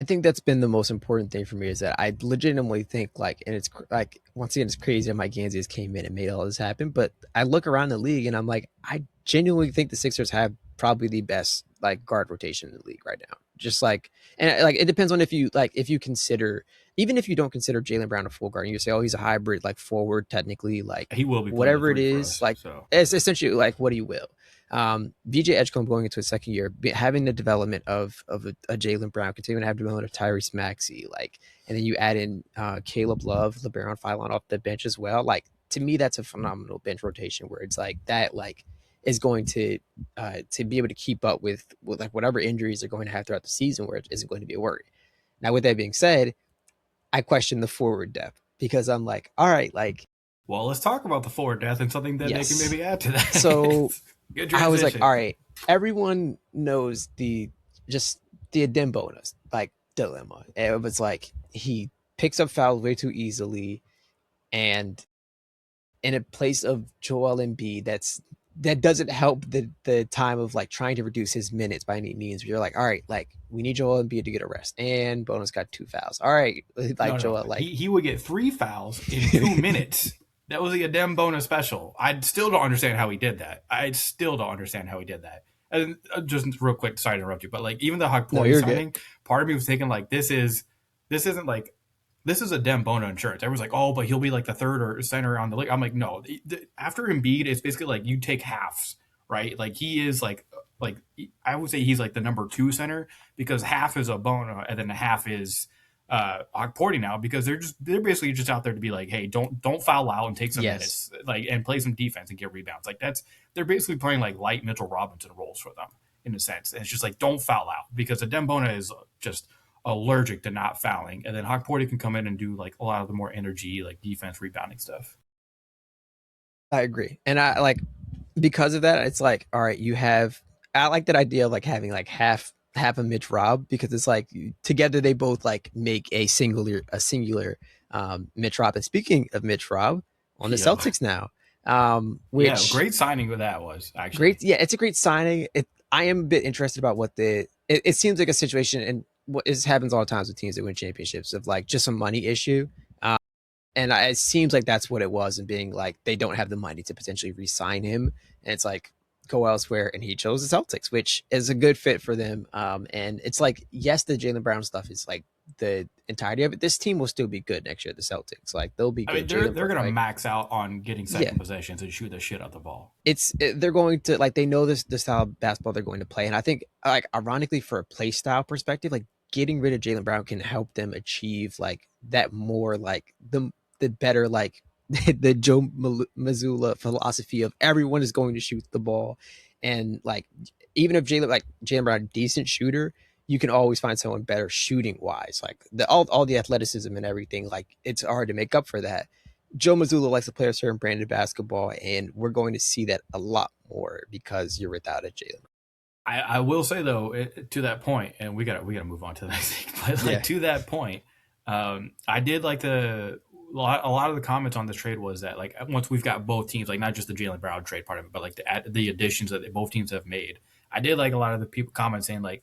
I think that's been the most important thing for me is that I legitimately think like, and it's like once again, it's crazy that Mike Ganzius came in and made all this happen. But I look around the league and I'm like, I genuinely think the Sixers have probably the best like guard rotation in the league right now. Just like, and like it depends on if you consider, even if you don't consider Jaylen Brown a full guard, and you say, oh, he's a hybrid like forward technically, like He will be playing the whatever it three for is, us. like So it's essentially like what you will. VJ Edgecombe going into his second year, having the development of a Jaylen Brown, continuing to have development of Tyrese Maxey, like, and then you add in Caleb Love, LeBaron Philon off the bench as well. Like to me, that's a phenomenal bench rotation where it's like that, like is going to be able to keep up with like whatever injuries they're going to have throughout the season, where it isn't going to be a worry. Now, with that being said, I question the forward depth because I'm like, all right, like well, let's talk about the forward depth and something that they can yes. maybe add to that. So Good I was like, transition. all right, everyone knows just the Adembonus like dilemma. It was like he picks up fouls way too easily, and in a place of Joel Embiid, that doesn't help the time of like trying to reduce his minutes by any means. You're like, all right, like we need Joel Embiid to get a rest, and Bonus got 2 fouls. All right, like No, no, Joel, like he would get 3 fouls in 2 minutes. That was a damn bonus special. I still don't understand how he did that. I still don't understand how he did that. And just real quick, sorry to interrupt you, but like even the no, Hokporti you're good. signing, part of me was thinking like this isn't like this is a Dem Bono insurance. Everyone's like, oh, but he'll be like the third or center on the league. I'm like, no. After Embiid, it's basically like you take halves, right? Like he is like I would say he's like the number 2 center because half is a Bono and then the half is Porty now because they're basically just out there to be like, hey, don't foul out and take some Yes, minutes, like and play some defense and get rebounds. Like they're basically playing like light Mitchell Robinson roles for them in a sense. And it's just like don't foul out because Adembona is just allergic to not fouling, and then Porty can come in and do like a lot of the more energy, like defense rebounding stuff. I agree, and I like because of that. It's like, all right, you have. I like that idea of like having like half a Mitch Rob because it's like together they both like make a singular Mitch Rob. And speaking of Mitch Rob, on the Yep. Celtics now, Yeah, which great signing with that was great. actually. Yeah, it's a great signing. I am a bit interested about what it seems like a situation, and what is happens all the times with teams that win championships of like just a money issue. And it seems like that's what it was, and being like they don't have the money to potentially re-sign him, and it's like go elsewhere, and he chose the Celtics, which is a good fit for them. And it's like yes, the Jaylen Brown stuff is like the entirety of it. This team will still be good next year at the Celtics. Like they'll be I mean, good. they're gonna Like max out on getting yeah, second possessions and shoot the shit out the ball. they're going to like they know the style of basketball they're going to play, and I think like ironically for a play style perspective, like getting rid of Jaylen Brown can help them achieve like that more like the better like the Joe Mazzulla philosophy of everyone is going to shoot the ball, and like even if Jaylen Brown a decent shooter, you can always find someone better shooting wise, like all the athleticism and everything. Like it's hard to make up for that. Joe Mazzulla likes to play a certain brand of basketball, and we're going to see that a lot more because you're without a Jalen. I will say though, to that point, and we gotta move on to the next thing. But like Yeah, to that point, I did like a lot of the comments on this trade was that like once we've got both teams, like not just the Jalen Brown trade part of it, but like the additions that both teams have made. I did like a lot of the people comments saying like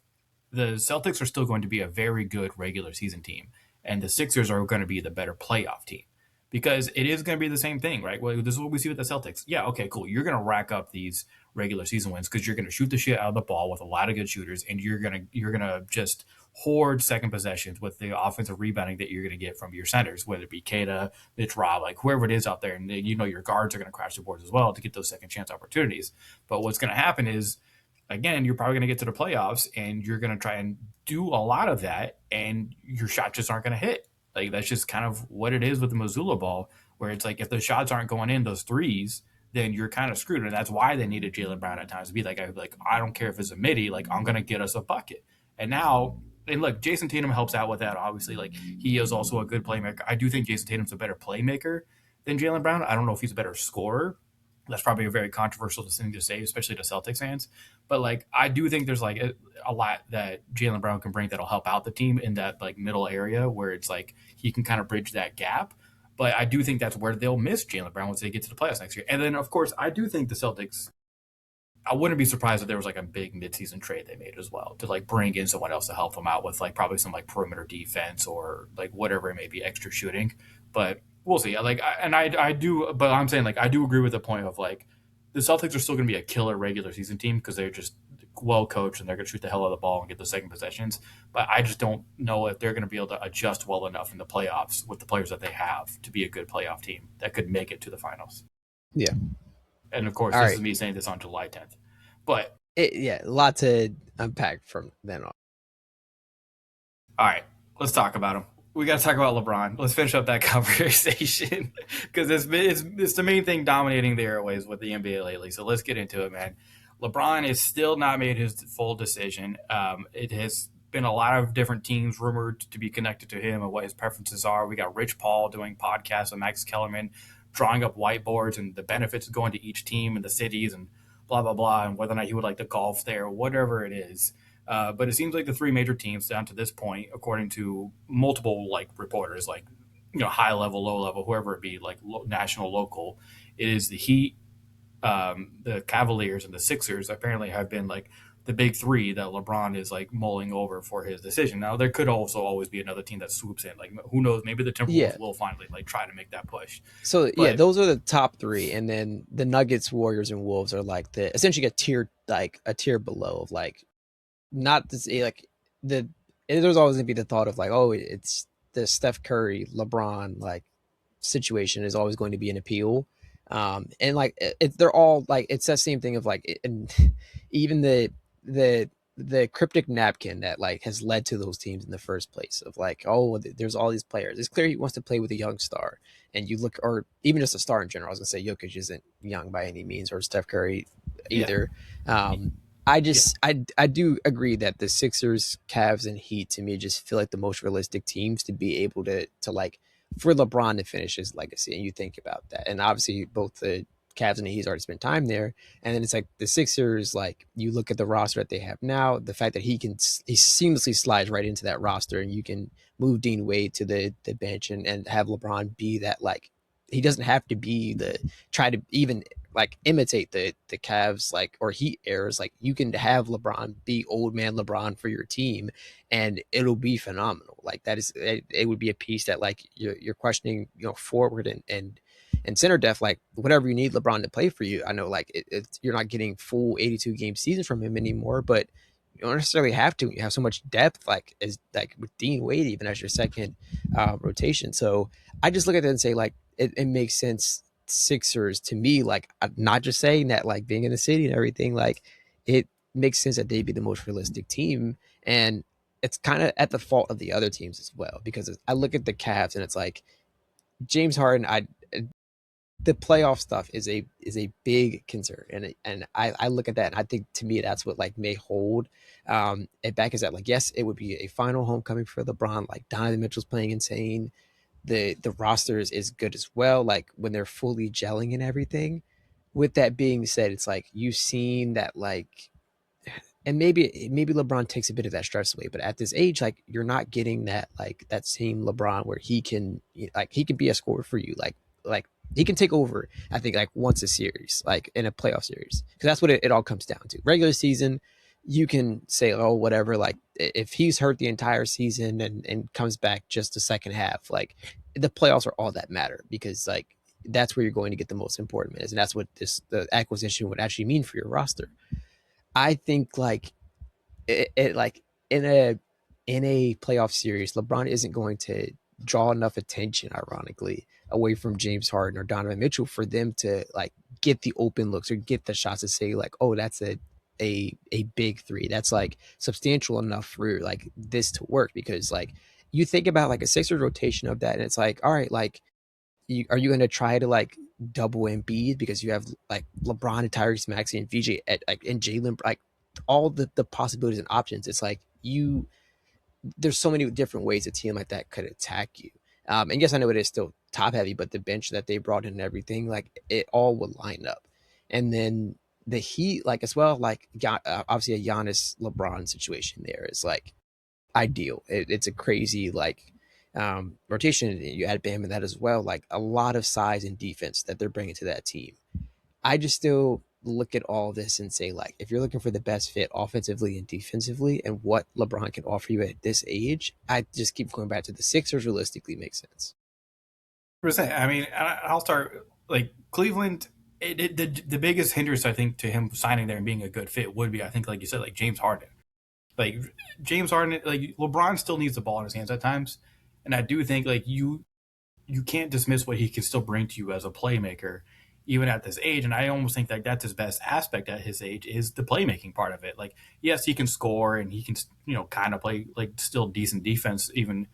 the Celtics are still going to be a very good regular season team, and the Sixers are going to be the better playoff team because it is going to be the same thing, right? Well, this is what we see with the Celtics. Yeah, okay, cool. You're going to rack up these regular season wins because you're going to shoot the shit out of the ball with a lot of good shooters, and you're gonna just hoard second possessions with the offensive rebounding that you're going to get from your centers, whether it be Kata, Mitch Rob, like whoever it is out there, and your guards are going to crash the boards as well to get those second chance opportunities. But what's going to happen is again, you're probably going to get to the playoffs and you're going to try and do a lot of that, and your shots just aren't going to hit. Like that's just kind of what it is with the Missoula ball, where it's like if the shots aren't going in, those threes, then you're kind of screwed. And that's why they needed Jaylen Brown at times to be like, I don't care if it's a midi, like I'm going to get us a bucket. And now, and look, Jason Tatum helps out with that. Obviously, like he is also a good playmaker. I do think Jason Tatum's a better playmaker than Jaylen Brown. I don't know if he's a better scorer. That's probably a very controversial thing to say, especially to Celtics fans. But like, I do think there's like a lot that Jaylen Brown can bring that'll help out the team in that like middle area where it's like he can kind of bridge that gap. But I do think that's where they'll miss Jaylen Brown once they get to the playoffs next year. And then, of course, I do think the Celtics I wouldn't be surprised if there was like a big midseason trade they made as well to like bring in someone else to help them out with like probably some like perimeter defense or like whatever it may be, extra shooting. But we'll see. I do, but I'm saying like I do agree with the point of like the Celtics are still going to be a killer regular season team because they're just well coached and they're going to shoot the hell out of the ball and get the second possessions. But I just don't know if they're going to be able to adjust well enough in the playoffs with the players that they have to be a good playoff team that could make it to the finals. Yeah. And of course, All this is right. me saying this on July 10th. But Yeah, a lot to unpack from then on. all right, let's talk about him. We got to talk about LeBron. Let's finish up that conversation because it's the main thing dominating the airways with the NBA lately. So let's get into it, man. LeBron has still not made his full decision. It has been a lot of different teams rumored to be connected to him and what his preferences are. We got Rich Paul doing podcasts with Max Kellerman, drawing up whiteboards and the benefits of going to each team and the cities and blah blah blah, and whether or not he would like to golf there, whatever it is. But it seems like the three major teams down to this point, according to multiple like reporters, like high level, low level, whoever it be, like national, local, it is the Heat, the Cavaliers, and the Sixers. Apparently, have been like the big three that LeBron is like mulling over for his decision. Now, there could also always be another team that swoops in. Like who knows? Maybe the Yeah. Timberwolves will finally like try to make that push. So yeah, But those are the top three, and then the Nuggets, Warriors, and Wolves are like the essentially a tier below of like not to say like the there's always gonna be the thought of like, oh, it's the Steph Curry, LeBron like situation is always going to be an appeal. And like they're all like it's that same thing of like and even the the cryptic napkin that like has led to those teams in the first place of like, oh, there's all these players. It's clear he wants to play with a young star, and you look, or even just a star in general. I was gonna say Jokic isn't young by any means, or Steph Curry yeah, either. um I yeah, just I do agree that the Sixers, Cavs, and Heat to me just feel like the most realistic teams to be able to like for LeBron to finish his legacy. And you think about that, and obviously both the Cavs and the Heat already spent time there, and then it's like the Sixers. Like you look at the roster that they have now, the fact that he seamlessly slides right into that roster, and you can move Dean Wade to the bench and have LeBron be that like he doesn't have to be the try to even like imitate the Cavs like or Heat eras. Like you can have LeBron be old man LeBron for your team, and it'll be phenomenal. Like that is it would be a piece that like you're questioning, forward and center depth, like whatever you need LeBron to play for you. I know like you're not getting full 82 game season from him anymore, but you don't necessarily have to. You have so much depth, like as like with Dean Wade, even as your second rotation. So I just look at that and say like it makes sense. Sixers to me, like I'm not just saying that, like being in the city and everything, like it makes sense that they'd be the most realistic team, and it's kind of at the fault of the other teams as well because I look at the Cavs and it's like James Harden. I the playoff stuff is a big concern, and I look at that and I think to me that's what like may hold it back is that like yes it would be a final homecoming for LeBron, like Donovan Mitchell's playing insane, the roster is good as well, like when they're fully gelling and everything. With that being said, it's like you've seen that like and maybe LeBron takes a bit of that stress away, but at this age, like you're not getting that like that same LeBron where he can be a scorer for you, like he can take over. I think like once a series, like in a playoff series, because that's what it all comes down to. Regular season, you can say oh whatever, like if he's hurt the entire season and comes back just the second half, like the playoffs are all that matter because like that's where you're going to get the most important minutes, and that's what the acquisition would actually mean for your roster. I think like it like in a playoff series, LeBron isn't going to draw enough attention, ironically, away from James Harden or Donovan Mitchell for them to like get the open looks or get the shots to say like, oh, that's a big three. That's like substantial enough for like this to work because like you think about like a Sixers rotation of that, and it's like, all right, like are you going to try to like double Embiid because you have like LeBron and Tyrese Maxey and VJ at, like and Jalen like all the possibilities and options. It's like there's so many different ways a team like that could attack you. And yes, I know it is still top heavy, but the bench that they brought in and everything, like it all would line up. And then the Heat, like as well, like obviously a Giannis LeBron situation there is like ideal. It's a crazy like rotation. You add Bam in that as well. Like a lot of size and defense that they're bringing to that team. I just still look at all this and say, like, if you're looking for the best fit offensively and defensively and what LeBron can offer you at this age, I just keep going back to the Sixers realistically makes sense. Percent. I mean, I'll start like Cleveland. The biggest hindrance I think to him signing there and being a good fit would be, I think, like you said, like James Harden. Like James Harden, like LeBron still needs the ball in his hands at times, and I do think like you can't dismiss what he can still bring to you as a playmaker, even at this age. And I almost think that that's his best aspect at his age is the playmaking part of it. Like, yes, he can score and he can, kind of play like still decent defense, even,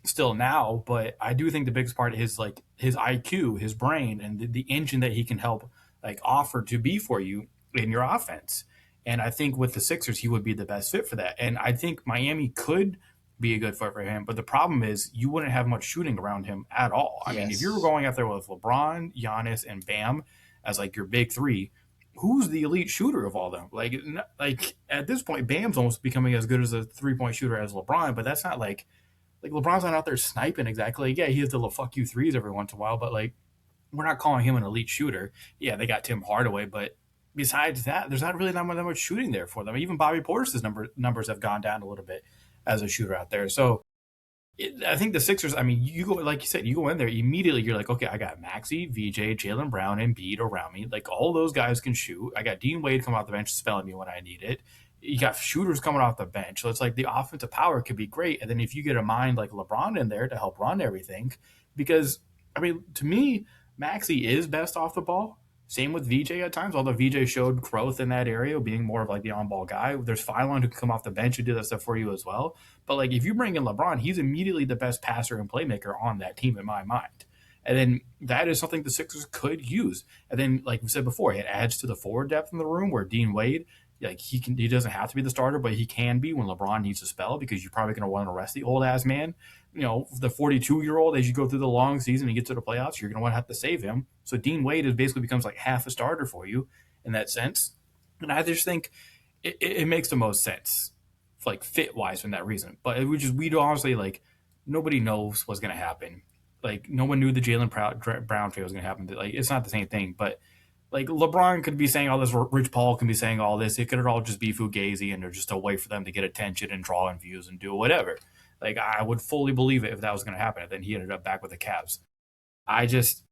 still now. But I do think the biggest part is like his IQ, his brain, and the engine that he can help like offer to be for you in your offense. And I think with the Sixers, he would be the best fit for that. And I think Miami could be a good fit for him. But the problem is you wouldn't have much shooting around him at all. I mean, if you were Yes. going out there with LeBron, Giannis, and Bam as like your big three, who's the elite shooter of all them? Like at this point, Bam's almost becoming as good as a 3-point shooter as LeBron, but that's not like LeBron's not out there sniping exactly. Like, yeah, he has the little fuck you threes every once in a while, but like we're not calling him an elite shooter. Yeah, they got Tim Hardaway, but besides that, there's not really that much shooting there for them. Even Bobby Portis's numbers have gone down a little bit as a shooter out there. So I think the Sixers. I mean, you go like you said, you go in there immediately. You're like, okay, I got Maxey, VJ, Jalen Brown, and Embiid around me. Like all those guys can shoot. I got Dean Wade coming off the bench, spelling me when I need it. You got shooters coming off the bench, so it's like the offensive power could be great. And then if you get a mind like LeBron in there to help run everything, because I mean, to me, Maxey is best off the ball. Same with VJ at times, although VJ showed growth in that area, being more of like the on-ball guy. There's Phylon who can come off the bench and do that stuff for you as well. But like if you bring in LeBron, he's immediately the best passer and playmaker on that team in my mind. And then that is something the Sixers could use. And then, like we said before, it adds to the forward depth in the room where Dean Wade, like he doesn't have to be the starter, but he can be when LeBron needs to spell because you're probably going to want to rest the old ass man. The 42-year-old as you go through the long season and get to the playoffs, you're going to want to have to save him. So Dean Wade is basically becomes like half a starter for you in that sense. And I just think it makes the most sense, like fit wise, from that reason. But it was just we honestly like nobody knows what's going to happen. Like no one knew the Jalen Brown trade was going to happen. Like it's not the same thing, but like LeBron could be saying all this, Rich Paul can be saying all this. It could all just be fugazi, and they're just a way for them to get attention and draw in views and do whatever. Like I would fully believe it if that was going to happen. And then he ended up back with the Cavs. I just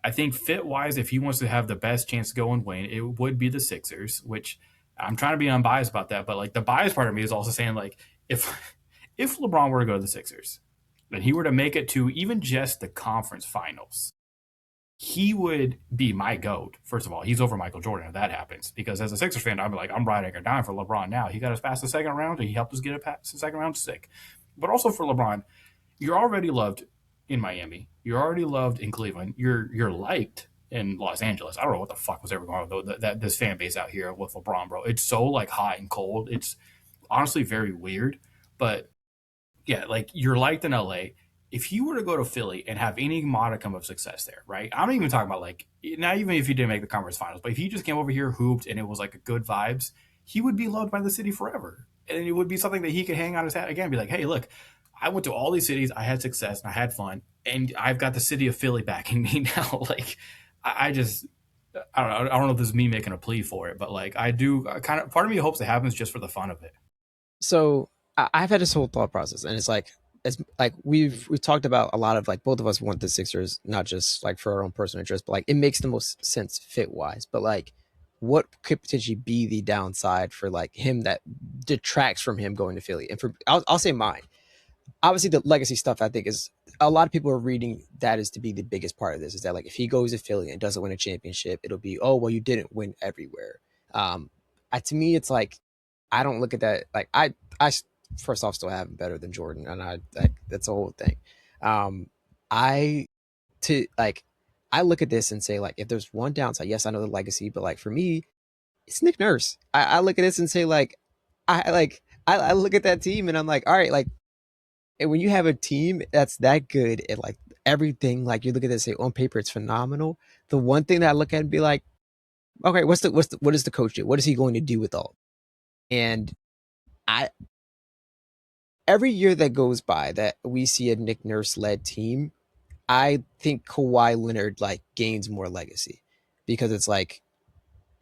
I think fit wise, if he wants to have the best chance to go and win, it would be the Sixers. Which I'm trying to be unbiased about that, but like the biased part of me is also saying like if LeBron were to go to the Sixers, and he were to make it to even just the conference finals, he would be my goat. First of all, he's over Michael Jordan if that happens. Because as a Sixers fan, I'm like, I'm riding or dying for LeBron now. He got us past the second round, and he helped us get it past the second round. Sick. But also for LeBron, you're already loved in Miami. You're already loved in Cleveland. You're liked in Los Angeles. I don't know what the fuck was ever going on though. That this fan base out here with LeBron, bro. It's so like hot and cold. It's honestly very weird. But yeah, like you're liked in LA. If he were to go to Philly and have any modicum of success there, right? I'm not even talking about like not even if he didn't make the conference finals, but if he just came over here, hooped, and it was like a good vibes, he would be loved by the city forever. And it would be something that he could hang on his hat again, be like, hey, look, I went to all these cities, I had success, and I had fun, and I've got the city of Philly backing me now. Like, I just, I don't know. I don't know if this is me making a plea for it, but like, I do kind of, part of me hopes it happens just for the fun of it. So I've had this whole thought process, and it's like we've talked about a lot of like both of us want the Sixers not just like for our own personal interest, but like it makes the most sense fit wise. But like, what could potentially be the downside for like him that detracts from him going to Philly? And for I'll say mine. Obviously, the legacy stuff I think is a lot of people are reading that is to be the biggest part of this. Is that like if he goes to Philly and doesn't win a championship, it'll be oh well you didn't win everywhere. Um, to me, it's like I don't look at that like I first off still have him better than Jordan, and that's the whole thing. Um, I to like I look at this and say like if there's one downside, yes, I know the legacy, but like for me, it's Nick Nurse. I look at this and say like I look at that team and I'm like, all right, like and when you have a team that's that good at like everything, like you look at this and say on paper it's phenomenal. The one thing that I look at and be like, okay, what does the coach do? What is he going to do with all? And I every year that goes by that we see a Nick Nurse led team, I think Kawhi Leonard like gains more legacy because it's like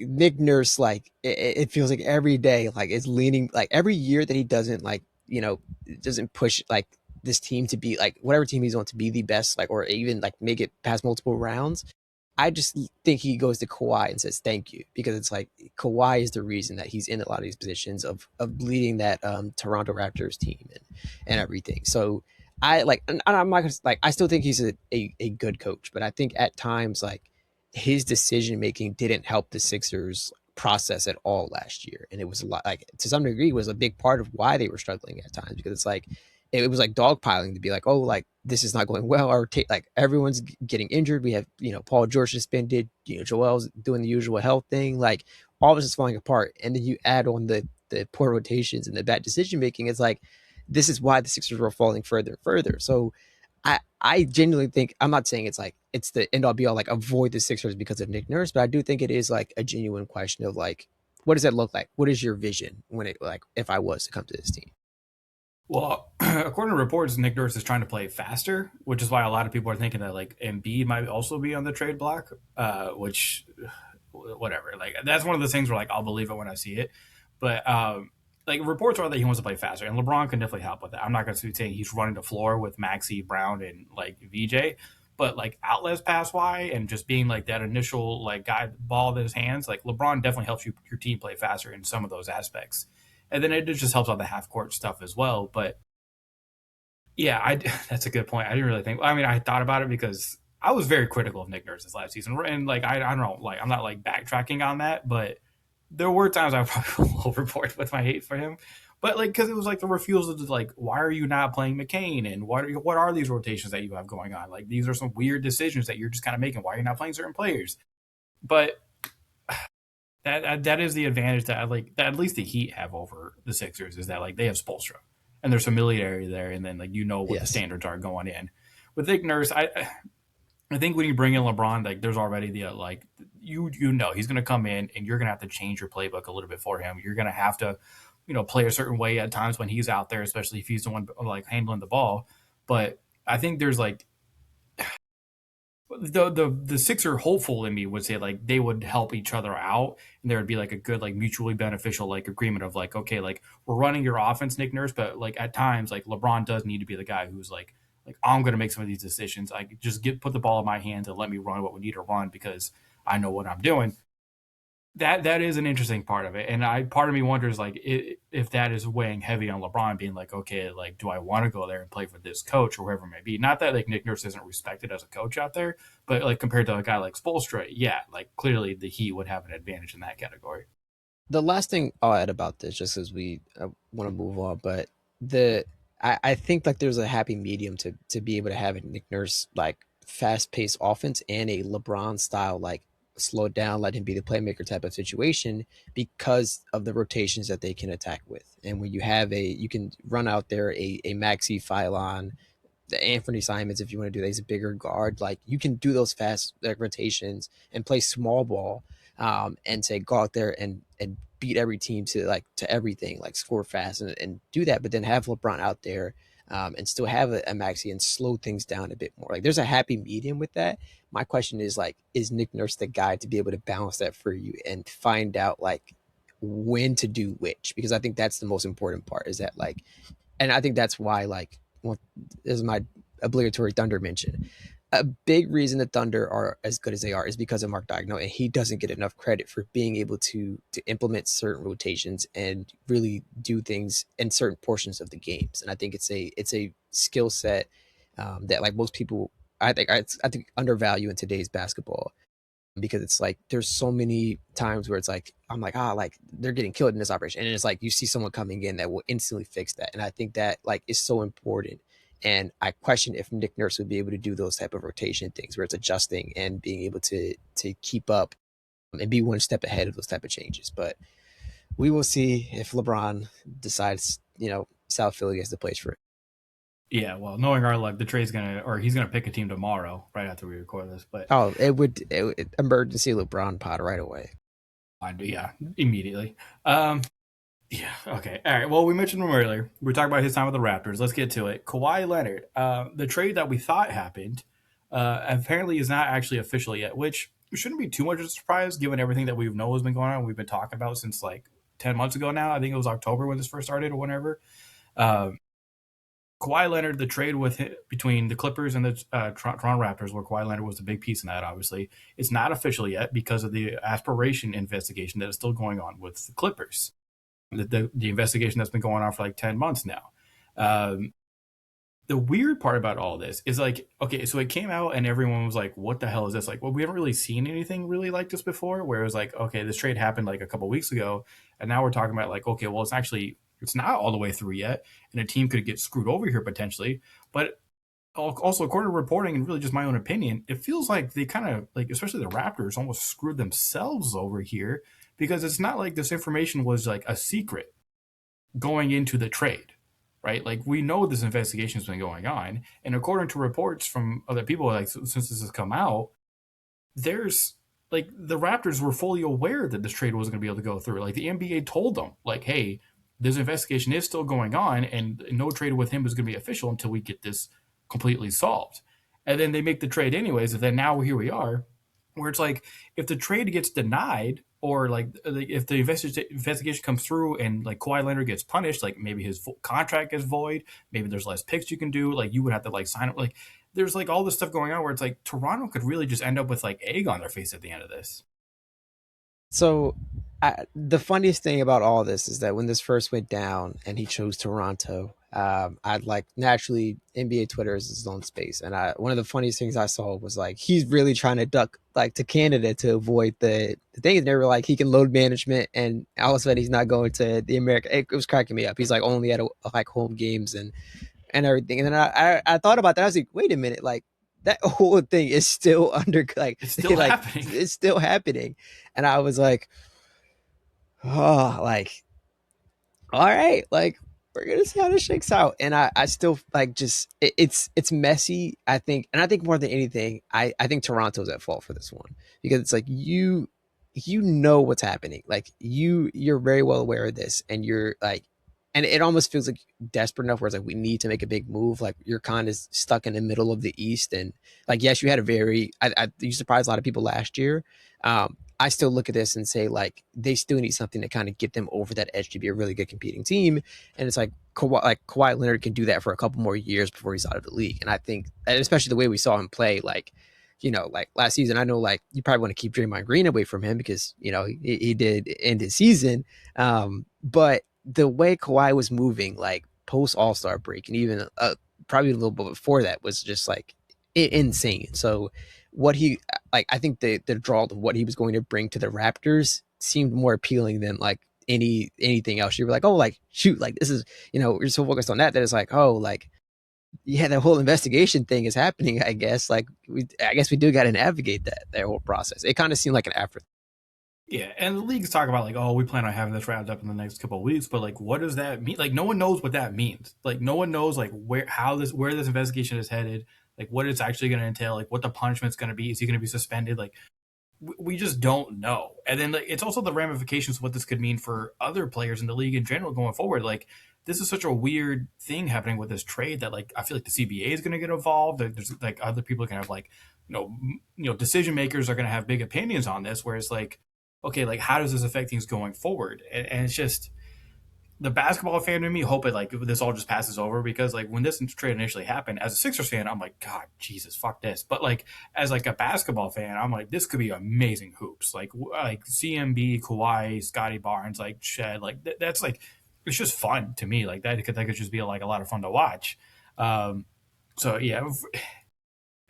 Nick Nurse, like it feels like every day, like is leaning, like every year that he doesn't like, doesn't push like this team to be like whatever team he's on to be the best, like or even like make it past multiple rounds. I just think he goes to Kawhi and says thank you because it's like Kawhi is the reason that he's in a lot of these positions of leading that Toronto Raptors team and everything. So I like, and I'm not gonna like, I still think he's a good coach, but I think at times like his decision making didn't help the Sixers process at all last year, and it was a lot like to some degree was a big part of why they were struggling at times because it's like it was like dogpiling to be like, oh, like this is not going well, or like everyone's getting injured. We have Paul George suspended, Joel's doing the usual health thing, like all of this is falling apart, and then you add on the poor rotations and the bad decision making. It's like this is why the Sixers were falling further and further. So I genuinely think I'm not saying it's like it's the end all be all like avoid the Sixers because of Nick Nurse, but I do think it is like a genuine question of like what does that look like? What is your vision when it like if I was to come to this team? Well, according to reports, Nick Nurse is trying to play faster, which is why a lot of people are thinking that like Embiid might also be on the trade block. Which, whatever. Like that's one of those things where like I'll believe it when I see it. But like reports are that he wants to play faster, and LeBron can definitely help with that. I'm not going to say he's running the floor with Maxi Brown and like VJ, but like outlets pass wide and just being like that initial like guy ball in his hands, like LeBron definitely helps your team play faster in some of those aspects, and then it just helps on the half court stuff as well. But yeah, that's a good point. I didn't really think. I mean, I thought about it because I was very critical of Nick Nurse this last season, and like I don't know, like I'm not like backtracking on that, but there were times I probably overboard with my hate for him. But like, because it was like the refusal to like, why are you not playing McCain, and what are these rotations that you have going on? Like, these are some weird decisions that you're just kind of making. Why are you not playing certain players? But that is the advantage that I like that at least the Heat have over the Sixers is that like they have Spolstra and there's familiarity there, and then like what the Yes. standards are going in. With Nick Nurse, I think when you bring in LeBron, like there's already the like you know he's going to come in and you're going to have to change your playbook a little bit for him. You're going to have to play a certain way at times when he's out there, especially if he's the one like handling the ball. But I think there's like the Sixer hopeful in me would say like they would help each other out and there would be like a good like mutually beneficial like agreement of like okay like we're running your offense Nick Nurse, but like at times like LeBron does need to be the guy who's like I'm going to make some of these decisions. I just put the ball in my hands and let me run what we need to run because I know what I'm doing. That is an interesting part of it, and I part of me wonders like if that is weighing heavy on LeBron, being like, okay, like do I want to go there and play for this coach or whoever it may be? Not that like Nick Nurse isn't respected as a coach out there, but like compared to a guy like Spoelstra, yeah, like clearly the Heat would have an advantage in that category. The last thing I'll add about this, just as we want to move on, but the I think like there's a happy medium to be able to have a Nick Nurse like fast paced offense and a LeBron style like slow it down, let him be the playmaker type of situation because of the rotations that they can attack with. And when you have you can run out there a Maxi Phylon, the Anthony Simons, if you want to do that, he's a bigger guard. Like you can do those fast like, rotations and play small ball, and say go out there and beat every team to everything, like score fast and do that. But then have LeBron out there, and still have a Maxi and slow things down a bit more. Like there's a happy medium with that. My question is like, is Nick Nurse the guy to be able to balance that for you and find out like when to do which? Because I think that's the most important part. Is that like, and I think that's why like well, this is my obligatory Thunder mention. A big reason the Thunder are as good as they are is because of Mark Daigneault, and he doesn't get enough credit for being able to implement certain rotations and really do things in certain portions of the games. And I think it's a skill set that like most people I think undervalue in today's basketball because it's like there's so many times where it's like I'm like like they're getting killed in this operation, and it's like you see someone coming in that will instantly fix that, and I think that like is so important. And I question if Nick Nurse would be able to do those type of rotation things where it's adjusting and being able to keep up and be one step ahead of those type of changes. But we will see if LeBron decides South Philly is the place for it. Yeah, well, knowing our luck, the trade's gonna or he's gonna pick a team tomorrow, right after we record this. But Oh, it would emergency LeBron pod right away. I do, yeah, immediately. Yeah. Okay. All right. Well, we mentioned him earlier. We were talking about his time with the Raptors. Let's get to it. Kawhi Leonard, the trade that we thought happened, apparently is not actually official yet. Which it shouldn't be too much of a surprise given everything that we know has been going on. We've been talking about since like 10 months ago now. I think it was October when this first started or whenever. Um, Kawhi Leonard, the trade between the Clippers and the Toronto Raptors, where Kawhi Leonard was a big piece in that. Obviously, it's not official yet because of the aspiration investigation that is still going on with the Clippers. The investigation that's been going on for like 10 months now. Um, the weird part about all this is like, okay, so it came out and everyone was like, what the hell is this? Like, well, we haven't really seen anything really like this before, where it was like, okay, this trade happened like a couple weeks ago. And now we're talking about like, okay, well, it's not all the way through yet. And a team could get screwed over here potentially. But also, according to reporting and really just my own opinion, it feels like they kind of like, especially the Raptors, almost screwed themselves over here because it's not like this information was like a secret going into the trade, right? Like we know this investigation has been going on, and according to reports from other people, like since this has come out, there's like the Raptors were fully aware that this trade wasn't going to be able to go through. Like the NBA told them, like, hey, this investigation is still going on, and no trade with him is going to be official until we get this completely solved. And then they make the trade anyways, and then now here we are, where it's like if the trade gets denied or like if the investigation comes through and like Kawhi Leonard gets punished, like maybe his contract is void, maybe there's less picks you can do, like you would have to like sign up, like there's like all this stuff going on where it's like Toronto could really just end up with like egg on their face at the end of this. So, the funniest thing about all this is that when this first went down and he chose Toronto, I'd like naturally NBA Twitter is his own space, and one of the funniest things I saw was like he's really trying to duck like to Canada to avoid the thing. And they were like he can load management, and all of a sudden he's not going to the America. It was cracking me up. He's like only at like home games and everything. And then I thought about that. I was like, wait a minute, like that whole thing is still under like It's still like happening. it's still happening. And I was like, oh, like all right, like we're gonna see how this shakes out. And I still like just it's messy. I think, and I think more than anything, I think Toronto's at fault for this one because it's like you know what's happening. Like you're very well aware of this, and you're like, and it almost feels like desperate enough where it's like we need to make a big move. Like you're kind of stuck in the middle of the East, and like yes, you had a very you surprised a lot of people last year. I still look at this and say like they still need something to kind of get them over that edge to be a really good competing team. And it's like Kawhi Leonard can do that for a couple more years before he's out of the league. And I think, and especially the way we saw him play, like like last season, I know like you probably want to keep Draymond Green away from him because he did end his season. But the way Kawhi was moving, like post All-Star break, and even probably a little bit before that, was just like insane. So what he like, I think the draw of what he was going to bring to the Raptors seemed more appealing than like anything else. You were like, oh, like shoot, like this is you're so focused on that it's like, oh, like yeah, the whole investigation thing is happening. I guess like I guess we do got to navigate that whole process. It kind of seemed like an afterthought. Yeah, and the leagues talk about like, oh, we plan on having this wrapped up in the next couple of weeks, but like, what does that mean? Like, no one knows what that means. Like, no one knows like where this investigation is headed, like what it's actually going to entail, like what the punishment's going to be. Is he going to be suspended? Like, we just don't know. And then like, it's also the ramifications of what this could mean for other players in the league in general going forward. Like, this is such a weird thing happening with this trade that like I feel like the CBA is going to get involved. There's like other people can have like decision makers are going to have big opinions on this. Whereas like okay, like how does this affect things going forward? And it's just the basketball fan in me hope it like this all just passes over because like when this trade initially happened, as a Sixers fan, I'm like, God, Jesus, fuck this. But like as like a basketball fan, I'm like, this could be amazing hoops. Like CMB, Kawhi, Scotty Barnes, like Shed, like that's like it's just fun to me. Like that could just be like a lot of fun to watch. Um, so yeah,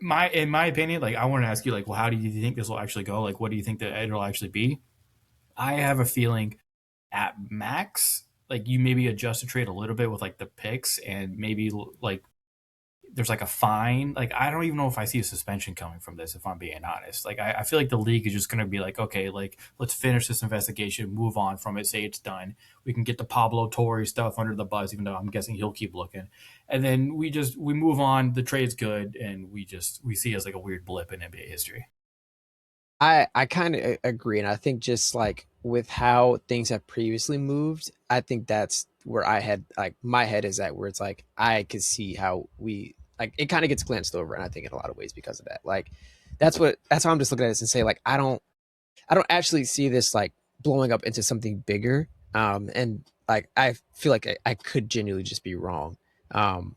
in my opinion, like I want to ask you, like, well, how do you think this will actually go? Like, what do you think that it'll actually be? I have a feeling at max, like you maybe adjust the trade a little bit with like the picks and maybe like there's like a fine. Like I don't even know if I see a suspension coming from this, if I'm being honest. Like I feel like the league is just gonna be like, okay, like let's finish this investigation, move on from it, say it's done. We can get the Pablo Torre stuff under the bus, even though I'm guessing he'll keep looking. And then we move on, the trade's good, and we see it as like a weird blip in NBA history. I kind of agree, and I think just like with how things have previously moved, I think that's where I had like my head is at, where it's like I could see how we like it kind of gets glanced over, and I think in a lot of ways because of that. Like that's how I'm just looking at this and say like I don't actually see this like blowing up into something bigger. And like I feel like I could genuinely just be wrong. Um,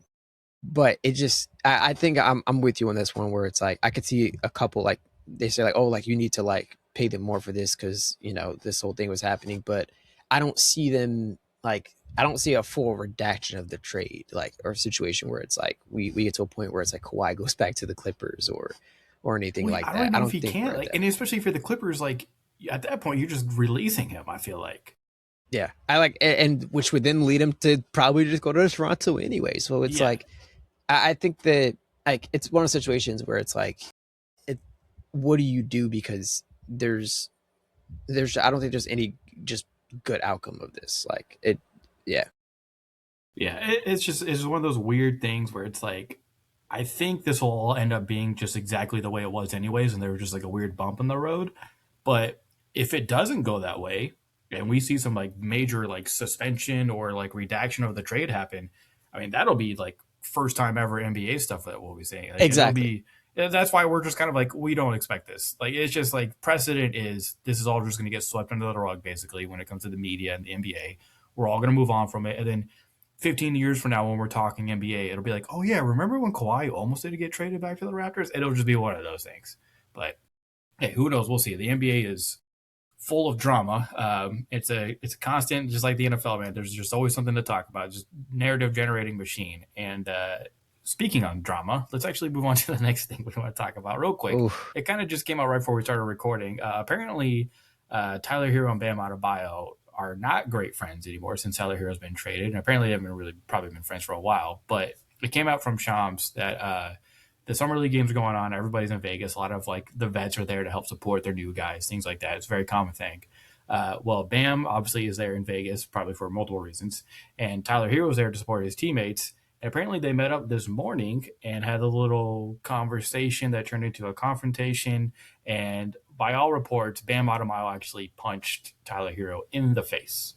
but it just I think I'm with you on this one where it's like I could see a couple like they say like, oh, like you need to like pay them more for this because you know this whole thing was happening, but I don't see them like I don't see a full redaction of the trade like or a situation where it's like we get to a point where it's like Kawhi goes back to the Clippers or anything Well, like I don't that. even I know if don't he think we're can, at like, that. and especially if you're the Clippers, like at that point you're just releasing him. I feel like, Yeah, I like and which would then lead him to probably just go to Toronto anyway. So it's yeah, like I think that like it's one of those situations where it's like it, what do you do because there's I don't think there's any just good outcome of this. Like it, yeah, yeah. It's one of those weird things where it's like, I think this will all end up being just exactly the way it was anyways, and there was just like a weird bump in the road. But if it doesn't go that way, and we see some like major like suspension or like redaction of the trade happen, I mean that'll be like first time ever NBA stuff that we'll be seeing. Like it'll exactly. be that's why we're just kind of like we don't expect this. Like it's just like precedent is this is all just going to get swept under the rug basically when it comes to the media and the NBA. We're all going to move on from it, and then 15 years from now when we're talking NBA, it'll be like, oh yeah, remember when Kawhi almost did get traded back to the Raptors? It'll just be one of those things. But hey, who knows? We'll see. The NBA is full of drama. It's a constant, just like the NFL, man. There's just always something to talk about. Just narrative generating machine. And speaking on drama, let's actually move on to the next thing we want to talk about real quick. Oof. It kind of just came out right before we started recording. Apparently, Tyler Hero and Bam Adebayo are not great friends anymore since Tyler Hero's been traded, and apparently they haven't really probably been friends for a while. But it came out from Shams that the summer league games are going on. Everybody's in Vegas. A lot of like the vets are there to help support their new guys, things like that. It's a very common thing. Well, Bam obviously is there in Vegas, probably for multiple reasons, and Tyler Hero was there to support his teammates. And apparently, they met up this morning and had a little conversation that turned into a confrontation. And by all reports, Bam Adebayo actually punched Tyler Hero in the face.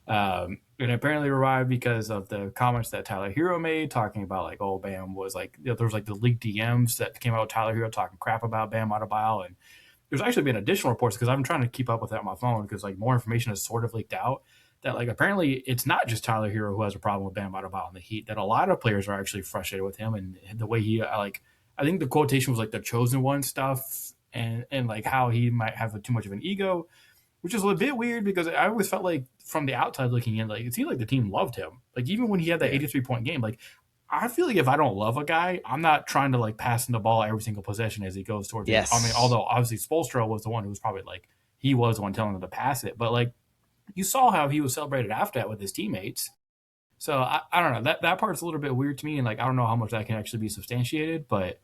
And apparently arrived because of the comments that Tyler Hero made, talking about like, oh, Bam was like, you know, there was like the leaked DMs that came out with Tyler Hero talking crap about Bam Adebayo, and there's actually been additional reports because I've been trying to keep up with that on my phone because like more information has sort of leaked out that like apparently it's not just Tyler Hero who has a problem with Bam Adebayo in the Heat, that a lot of players are actually frustrated with him and the way he like. I think the quotation was like the chosen one stuff and like how he might have too much of an ego, which is a bit weird because I always felt like from the outside looking in, like it seemed like the team loved him. Like even when he had that Yeah. 83-point game, like I feel like if I don't love a guy, I'm not trying to like pass him the ball every single possession as he goes towards it. I mean, Yes. although obviously Spolstra was the one who was probably like he was the one telling him to pass it, but like you saw how he was celebrated after that with his teammates. So I don't know, that part's a little bit weird to me, and like I don't know how much that can actually be substantiated, but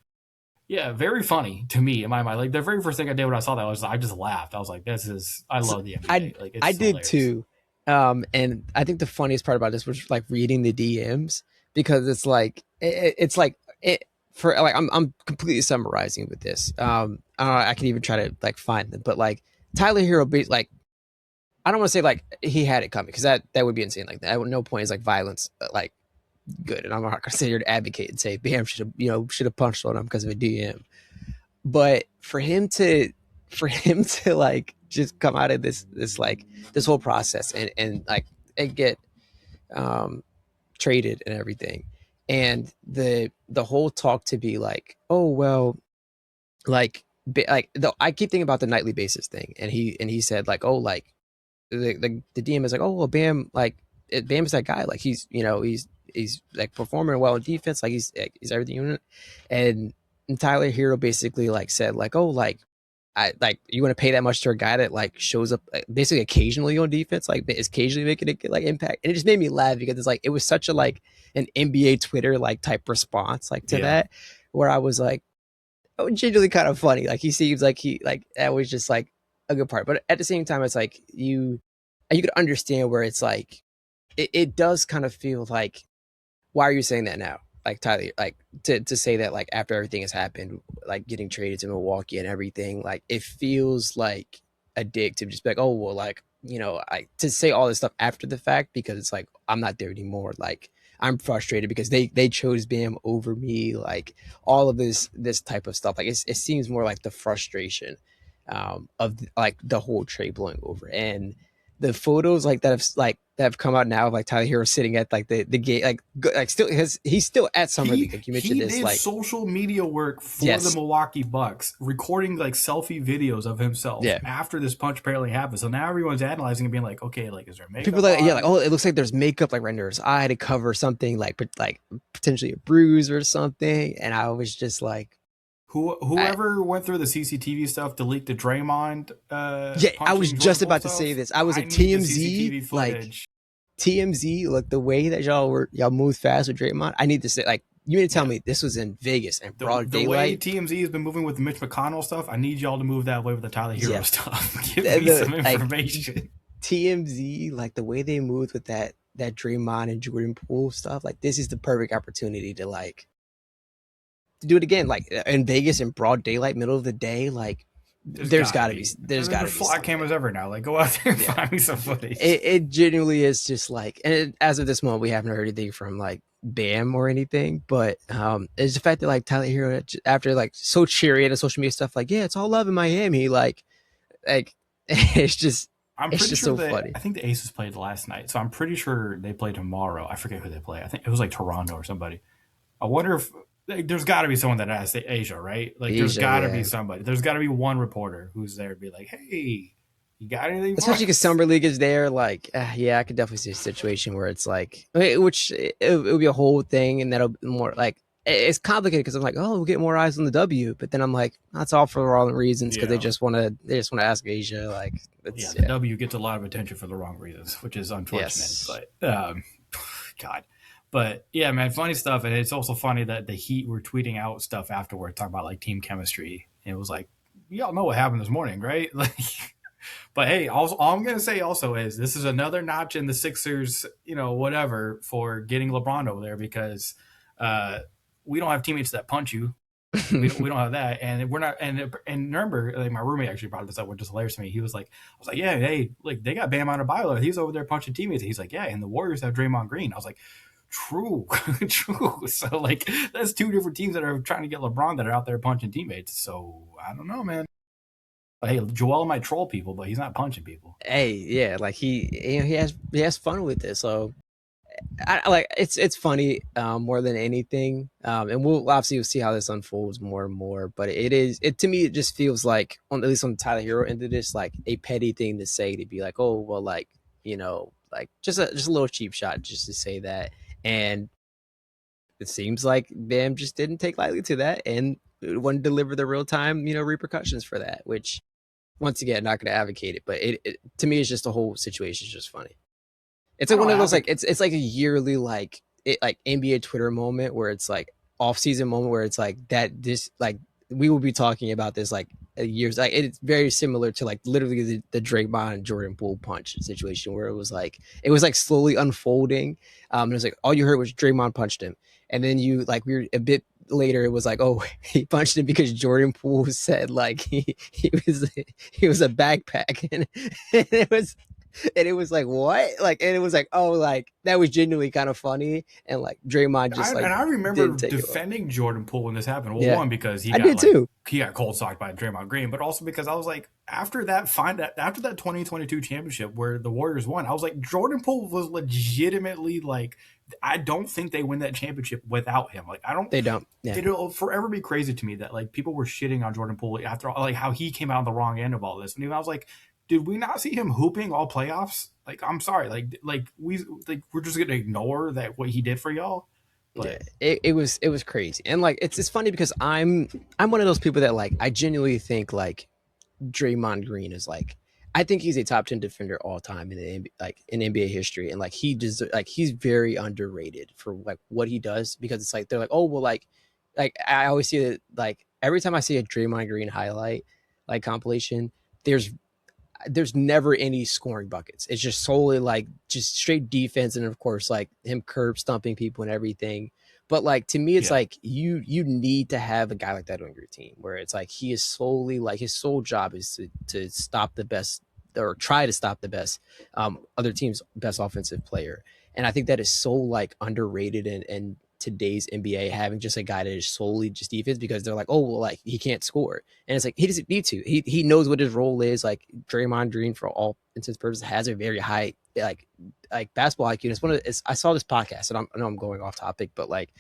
yeah, very funny to me in my mind. Like the very first thing I did when I saw that was I just laughed. I was like, "This is I So love the I NBA. Like I it's did hilarious." too. And I think the funniest part about this was like reading the DMs because it's like it's like it for like I'm completely summarizing with this. I can even try to like find them, but like Tyler Hero like I don't want to say like he had it coming because that would be insane. Like that at no point is like violence like good, and I'm not gonna sit here to advocate and say Bam should have punched on him because of a DM. But for him to like just come out of this like this whole process and like and get um traded and everything, and the whole talk to be like, oh well, like I keep thinking about the nightly basis thing, and he said like, oh, like the DM is like, oh well, Bam, like Bam's that guy, like he's like performing well in defense, like he's everything you want. And Tyler Hero basically like said like, oh, like I like you want to pay that much to a guy that like shows up basically occasionally on defense, like is occasionally making it like impact. And it just made me laugh because it's like it was such a like an NBA Twitter like type response like to Yeah, that, where I was like, oh, genuinely kind of funny. Like he seems like he like that was just like a good part. But at the same time, it's like you could understand where it's like it does kind of feel like why are you saying that now? Like Tyler, like to say that like after everything has happened, like getting traded to Milwaukee and everything, like it feels like a dig to just be like, oh well, like I to say all this stuff after the fact because it's like I'm not there anymore. Like I'm frustrated because they chose Bam over me. Like all of this type of stuff. Like it seems more like the frustration of like the whole trade blowing over and the photos like that have come out now of like Tyler Hero sitting at like the gate like still he's still at Summer League like you mentioned He this did like social media work for the yes Milwaukee Bucks, recording like selfie videos of himself yeah after this punch apparently happened. So now everyone's analyzing and being like, okay, like is there people makeup like yeah like on? oh it looks like there's makeup like right under his eye to cover something like potentially a bruise or something and I was just like I, Whoever went through the CCTV stuff to leak the Draymond yeah I was punching Jordan just Poole about to say stuff, this I was I like need the TMZ CCTV like footage. TMZ, like the way that y'all moved fast with Draymond, I need to say like you need to tell Yeah, me this was in Vegas and broad the way daylight. TMZ has been moving with the Mitch McConnell stuff, I need y'all to move that way with the Tyler Hero Yeah, stuff. Give me the some like information. TMZ, like the way they moved with that Draymond and Jordan Poole stuff, like this is the perfect opportunity to like to do it again, like in Vegas in broad daylight, middle of the day, like There's gotta be. there's And gotta there's be flat something. cameras ever now. Like, go out there and Yeah, find me some footage. it genuinely is just like, and as of this moment, we haven't heard anything from like Bam or anything, but it's the fact that like Tyler Hero after like so cheery and the social media stuff, like yeah, it's all love in Miami, like it's just I'm it's pretty just sure so that funny. I think the Aces played last night, so I'm pretty sure they play tomorrow. I forget who they play. I think it was like Toronto or somebody. I wonder if like, there's got to be someone that has Asia, right? Like, there's Asia, got to be yeah, somebody. There's got to be one reporter who's there to be like, "Hey, you got anything for especially because us?" summer league is there. Like, yeah, I could definitely see a situation where it's like, which it'll be a whole thing, and that'll be more like it's complicated because I'm like, oh, we'll get more eyes on the W, but then I'm like, that's all for the wrong reasons because Yeah, they just want to ask Asia. Like, yeah. it's The yeah, W gets a lot of attention for the wrong reasons, which is unfortunate. yes. But God. But yeah, man, funny stuff. And it's also funny that the Heat were tweeting out stuff afterward, talking about like team chemistry. And it was like, y'all know what happened this morning, right? Like, but hey, also, all I'm gonna say also is this is another notch in the Sixers, whatever for getting LeBron over there because uh, we don't have teammates that punch you. We don't have that, and we're not. And remember, like my roommate actually brought this up, which is hilarious to me. He was like, I was like, yeah, hey, like they got Bam Adebayo. He's over there punching teammates. He's like, yeah, and the Warriors have Draymond Green. I was like, true, true. So like that's two different teams that are trying to get LeBron that are out there punching teammates. So I don't know, man. But hey, Joel might troll people, but he's not punching people. Hey, yeah, like he has fun with it. So I like it's funny more than anything, and we'll obviously see how this unfolds more and more. But it to me it just feels like at least on the Tyler Hero end of this like a petty thing to say to be like oh well like like just a little cheap shot just to say that, and it seems like Bam just didn't take lightly to that and wouldn't deliver the real time repercussions for that. Which once again not going to advocate it, but it to me it's just the whole situation is just funny. It's I like don't one of those like advocate. it's like a yearly like NBA Twitter moment where it's like off season moment where it's like that this like we will be talking about this like years like it's very similar to like literally the Draymond Jordan Poole punch situation where it was like slowly unfolding. And it was like all you heard was Draymond punched him, and then you like we were a bit later it was like oh he punched him because Jordan Poole said like he was a backpack and it was like what like and it was like oh like that was genuinely kind of funny and like Draymond just And like I remember didn't take it well. defending Jordan Poole when this happened. Well, Yeah, one because I did too. he got cold socked by Draymond Green, but also because I was like after that 2022 championship where the Warriors won, I was like Jordan Poole was legitimately like I don't think they win that championship without him. Like I don't. They don't. Yeah, It'll forever be crazy to me that like people were shitting on Jordan Poole after like how he came out on the wrong end of all this, and I was like, did we not see him hooping all playoffs? Like, I'm sorry, we're just gonna ignore that what he did for y'all. yeah. But It was crazy and like it's funny because I'm one of those people that like I genuinely think like Draymond Green is like I think he's a top 10 defender all time in like in NBA history and like like he's very underrated for like what he does because it's like they're like oh well like I always see it like every time I see a Draymond Green highlight like compilation there's never any scoring buckets. It's just solely like just straight defense and of course like him curb stumping people and everything. But like to me, it's yeah, like you need to have a guy like that on your team where it's like he is solely like his sole job is to stop the best or try to stop the best other team's best offensive player. And I think that is so like underrated in today's NBA, having just a guy that is solely just defense, because they're like, oh well, like he can't score, and it's like he doesn't need to. He knows what his role is. Like Draymond Green, for all intents and purposes, has a very high like basketball IQ. And it's one of I saw this podcast, and I know I'm going off topic, but like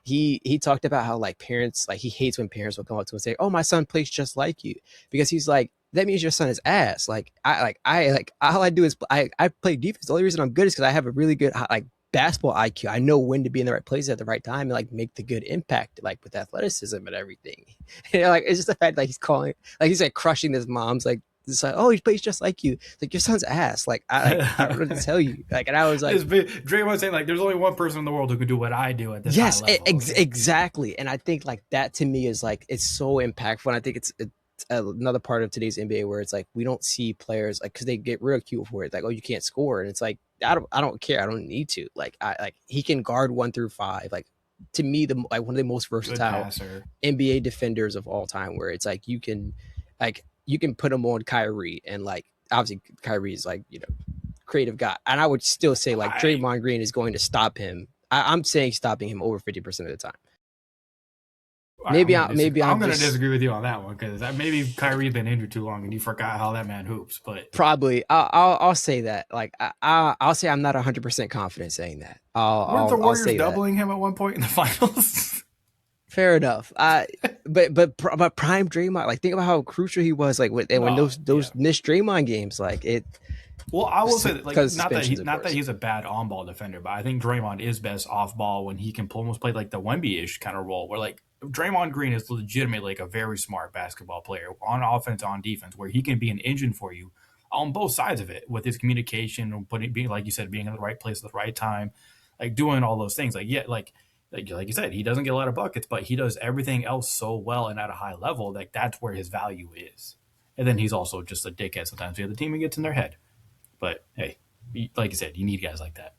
he talked about how like parents, like he hates when parents will come up to him and say, "Oh, my son plays just like you," because he's like, that means your son is ass. Like I all I do is I play defense. The only reason I'm good is because I have a really good like basketball IQ. I know when to be in the right place at the right time and like make the good impact, like with athleticism and everything. Like it's just the fact that he's calling, like he's like crushing his mom's like. It's like, oh, he plays just like you. Like your son's ass. I don't know what to tell you. Like, and I was like, Draymond saying like, "There's only one person in the world who can do what I do at this high yes, level." exactly. And I think like that to me is like it's so impactful. And I think it's another part of today's NBA where it's like we don't see players like because they get ridiculed for it. Like, oh, you can't score, and it's like I don't care. I don't need to. Like he can guard 1 through 5. Like to me, the like one of the most Good versatile passer. NBA defenders of all time. Where it's like you can put him on Kyrie, and like obviously Kyrie is like creative guy, and I would still say like I Draymond Green is going to stop him. I'm saying stopping him over 50% of the time. Maybe I'm I'm gonna just disagree with you on that one because maybe Kyrie's been injured too long and you forgot how that man hoops. But probably I'll say that. Like I'll say I'm not 100% confident saying that. weren't the I'll Warriors say that. doubling him at one point in the finals? Fair enough. But prime Draymond, like think about how crucial he was. Like when No, yeah. those missed Draymond games, like it Well, I will say that, like, because suspensions, of not that course. he's a bad on ball defender, but I think Draymond is best off ball when he can almost play like the Wemby ish kind of role, where like Draymond Green is legitimately like a very smart basketball player on offense, on defense, where he can be an engine for you on both sides of it with his communication and being like you said, being in the right place at the right time, like doing all those things. Like yeah, like you said, he doesn't get a lot of buckets, but he does everything else so well and at a high level. Like that's where his value is. And then he's also just a dickhead sometimes. The other team gets in their head. But hey, like you said, you need guys like that.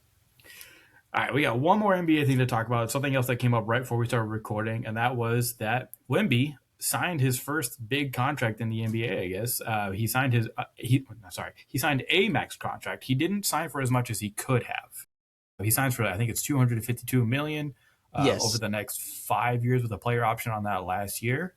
All right, we got one more NBA thing to talk about. Something else that came up right before we started recording, and that was that Wemby signed his first big contract in the NBA. I guess he signed he signed a max contract. He didn't sign for as much as he could have. He signs for I think it's 252 million over Yes. the next 5 years with a player option on that last year.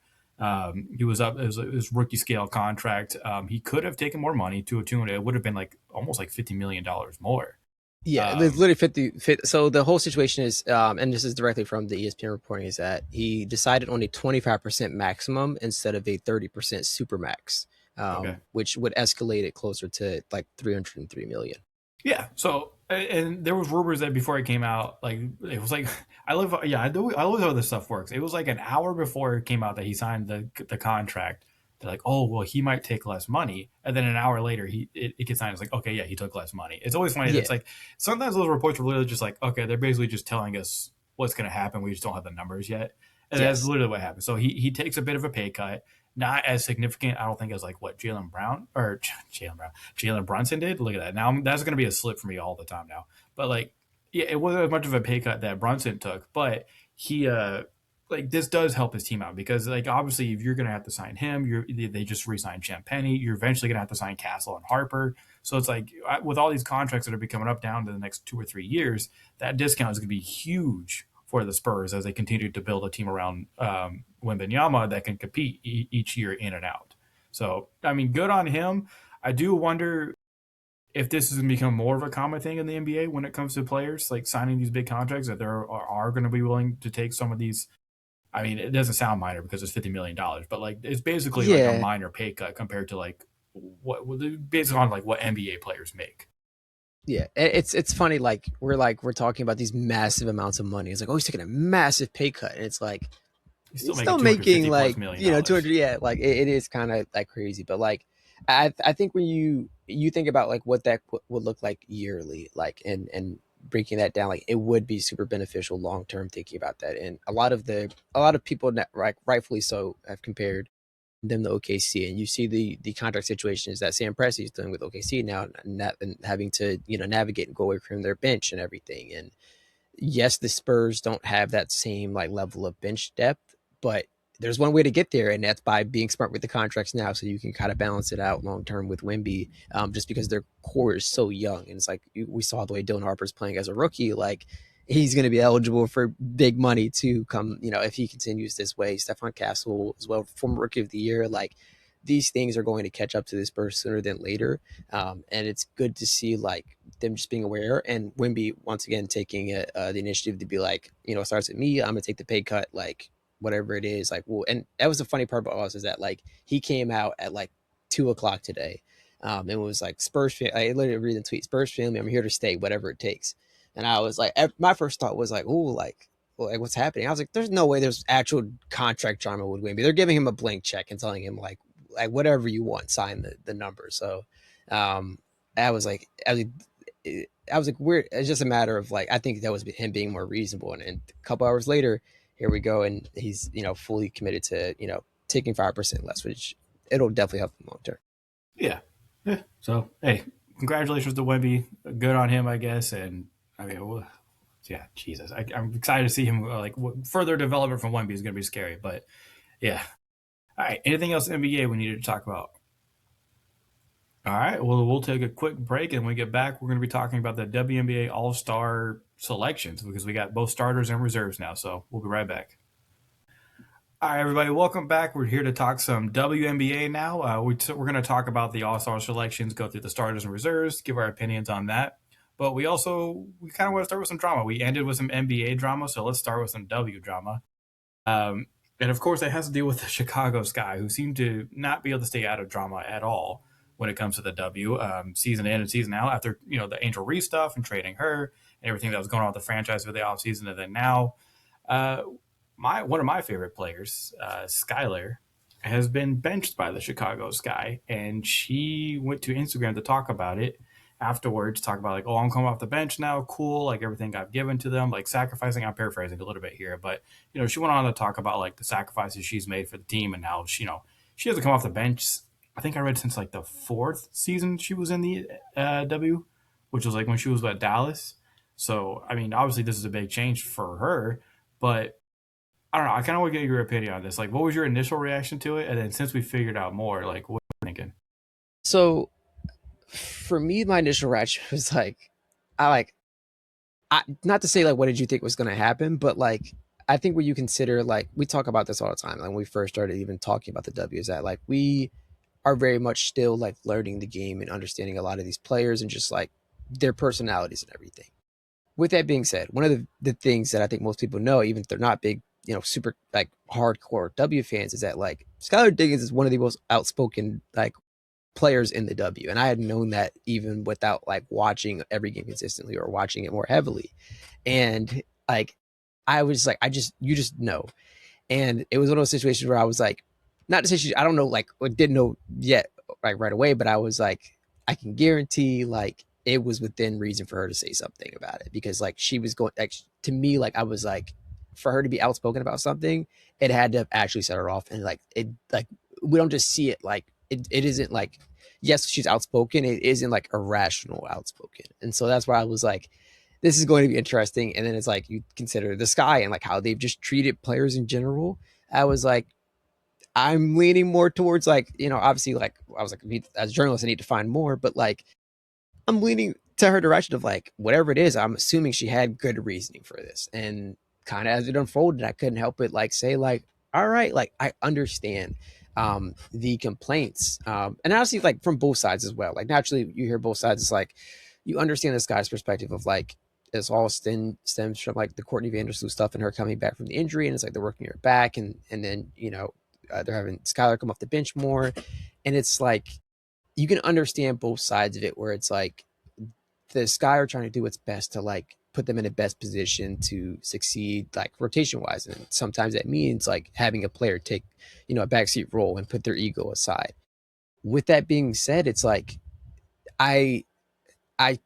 He was up as his rookie scale contract. He could have taken more money to a tune. It would have been like almost like $50 million more. Yeah, there's Um, literally 50. So the whole situation is, and this is directly from the ESPN reporting, is that he decided on a 25% maximum instead of a 30% super max, okay. which would escalate it closer to like 303 million. Yeah. So, and there was rumors that before it came out, like it was like I love, yeah, I do, I love how this stuff works. It was like an hour before it came out that he signed the contract. They're like, oh well, he might take less money, and then an hour later, it gets signed. It's like, okay, yeah, he took less money. It's always funny. That's Yeah. like sometimes those reports are literally just like, okay, they're basically just telling us what's going to happen. We just don't have the numbers yet, and that's Yes. literally what happened. So he takes a bit of a pay cut, not as significant, I don't think, as like what Jalen Brown or Jalen Brown Jalen Brunson did. Look at that. Now that's going to be a slip for me all the time now. But like, yeah, it wasn't as much of a pay cut that Brunson took, but he like this does help his team out because like obviously if you're going to have to sign him, they just re-signed Champagny. You're eventually going to have to sign Castle and Harper. So it's like with all these contracts that are be coming up down to the next 2 or 3 years, that discount is going to be huge for the Spurs as they continue to build a team around Wembanyama that can compete each year in and out. So I mean, good on him. I do wonder if this is going to become more of a common thing in the NBA when it comes to players like signing these big contracts, that there are going to be willing to take some of these. I mean, it doesn't sound minor because it's $50 million, but like it's basically like a Yeah. minor pay cut compared to like what based on like what NBA players make. Yeah. It's funny. We're talking about these massive amounts of money. It's like, oh, he's taking a massive pay cut. And it's like, He's still he's making still two hundred making fifty plus like, million 200. dollars. Yeah. Like it is kind of like crazy. But like, I think when you think about like what that would look like yearly, like, and breaking that down, like it would be super beneficial long term thinking about that. And a lot of people, right, rightfully so, have compared them to OKC, and you see the contract situations that Sam Presti is doing with OKC now, and having to navigate and go away from their bench and everything. And yes, the Spurs don't have that same like level of bench depth, but there's one way to get there, and that's by being smart with the contracts now, so you can kind of balance it out long term with Wimby, just because their core is so young, and it's like we saw the way Dylan Harper's playing as a rookie, like he's going to be eligible for big money to come, if he continues this way. Stephon Castle as well, former rookie of the year, like these things are going to catch up to this person sooner than later, and it's good to see like them just being aware, and Wimby once again taking the initiative to be like, it starts with me. I'm gonna take the pay cut, like whatever it is. Like, well, and that was the funny part about us is that like he came out at like 2 o'clock today, and was like I literally read the tweet, Spurs family, I'm here to stay, whatever it takes. And I was like, my first thought was like, oh, like what's happening? I was like, there's no way there's actual contract drama with Wimby. They're giving him a blank check and telling him like whatever you want, sign the number. So um I was like, I was like, weird. It's just a matter of like, I think that was him being more reasonable. And a couple hours later, here we go, and he's fully committed to taking 5% less, which it'll definitely help him long term. Yeah. Yeah. So hey, congratulations to Wemby. Good on him, I guess. And I mean, yeah, Jesus, I'm excited to see him. Like further development from Wemby is going to be scary, but yeah. All right. Anything else NBA we needed to talk about? All right. Well, we'll take a quick break, and when we get back, we're going to be talking about the WNBA All-Star selections because we got both starters and reserves now. So we'll be right back. All right, everybody, welcome back. We're here to talk some WNBA now. We're going to talk about the All-Star selections, go through the starters and reserves, give our opinions on that. But we kind of want to start with some drama. We ended with some NBA drama, so let's start with some W drama. And of course, it has to deal with the Chicago Sky, who seem to not be able to stay out of drama at all when it comes to the W. Season in and season out, after the Angel Reese stuff and trading her and everything that was going on with the franchise for the offseason, and then now, uh, one of my favorite players, Skylar, has been benched by the Chicago Sky, and she went to Instagram to talk about it afterwards, talk about like, oh, I'm coming off the bench now, cool, like everything I've given to them, like sacrificing. I'm paraphrasing a little bit here, but she went on to talk about like the sacrifices she's made for the team and how she hasn't come off the bench. I think I read since like the fourth season she was in the W, which was like when she was at Dallas. So I mean, obviously this is a big change for her, but I don't know. I kind of want to get your opinion on this. Like, what was your initial reaction to it? And then since we figured out more, like, what are you thinking? So for me, my initial reaction was like, I like, not to say like, what did you think was going to happen, but like, I think when you consider like, we talk about this all the time. Like when we first started even talking about the W, is that like we are very much still like learning the game and understanding a lot of these players and just like their personalities and everything. With that being said, one of the things that I think most people know, even if they're not big, super like hardcore W fans, is that like Skylar Diggins is one of the most outspoken like players in the W. And I had known that even without like watching every game consistently or watching it more heavily. And like I was like, you just know. And it was one of those situations where I was like, not to say I don't know, like, or didn't know yet, like right away, but I was like, I can guarantee, like, it was within reason for her to say something about it because, like, she was going, like, to me, like, I was like, for her to be outspoken about something, it had to have actually set her off. And, like, we don't just see it, like, it isn't like, yes, she's outspoken, it isn't like irrational outspoken. And so that's why I was like, this is going to be interesting. And then it's like you consider the Sky and like how they've just treated players in general. I was like, I'm leaning more towards like, obviously like I was like, as a journalist, I need to find more, but like I'm leaning to her direction of like whatever it is, I'm assuming she had good reasoning for this. And kind of as it unfolded, I couldn't help but like say like, all right, like I understand the complaints. And honestly, like from both sides as well. Like naturally you hear both sides. It's like you understand this guy's perspective of like this all stems from like the Courtney Vandersloot stuff and her coming back from the injury, and it's like they're working her back, and then they're having Skylar come off the bench more, and it's like you can understand both sides of it, where it's like the Sky are trying to do its best to like put them in the best position to succeed, like rotation wise, and sometimes that means like having a player take a backseat role and put their ego aside. With that being said, it's like I I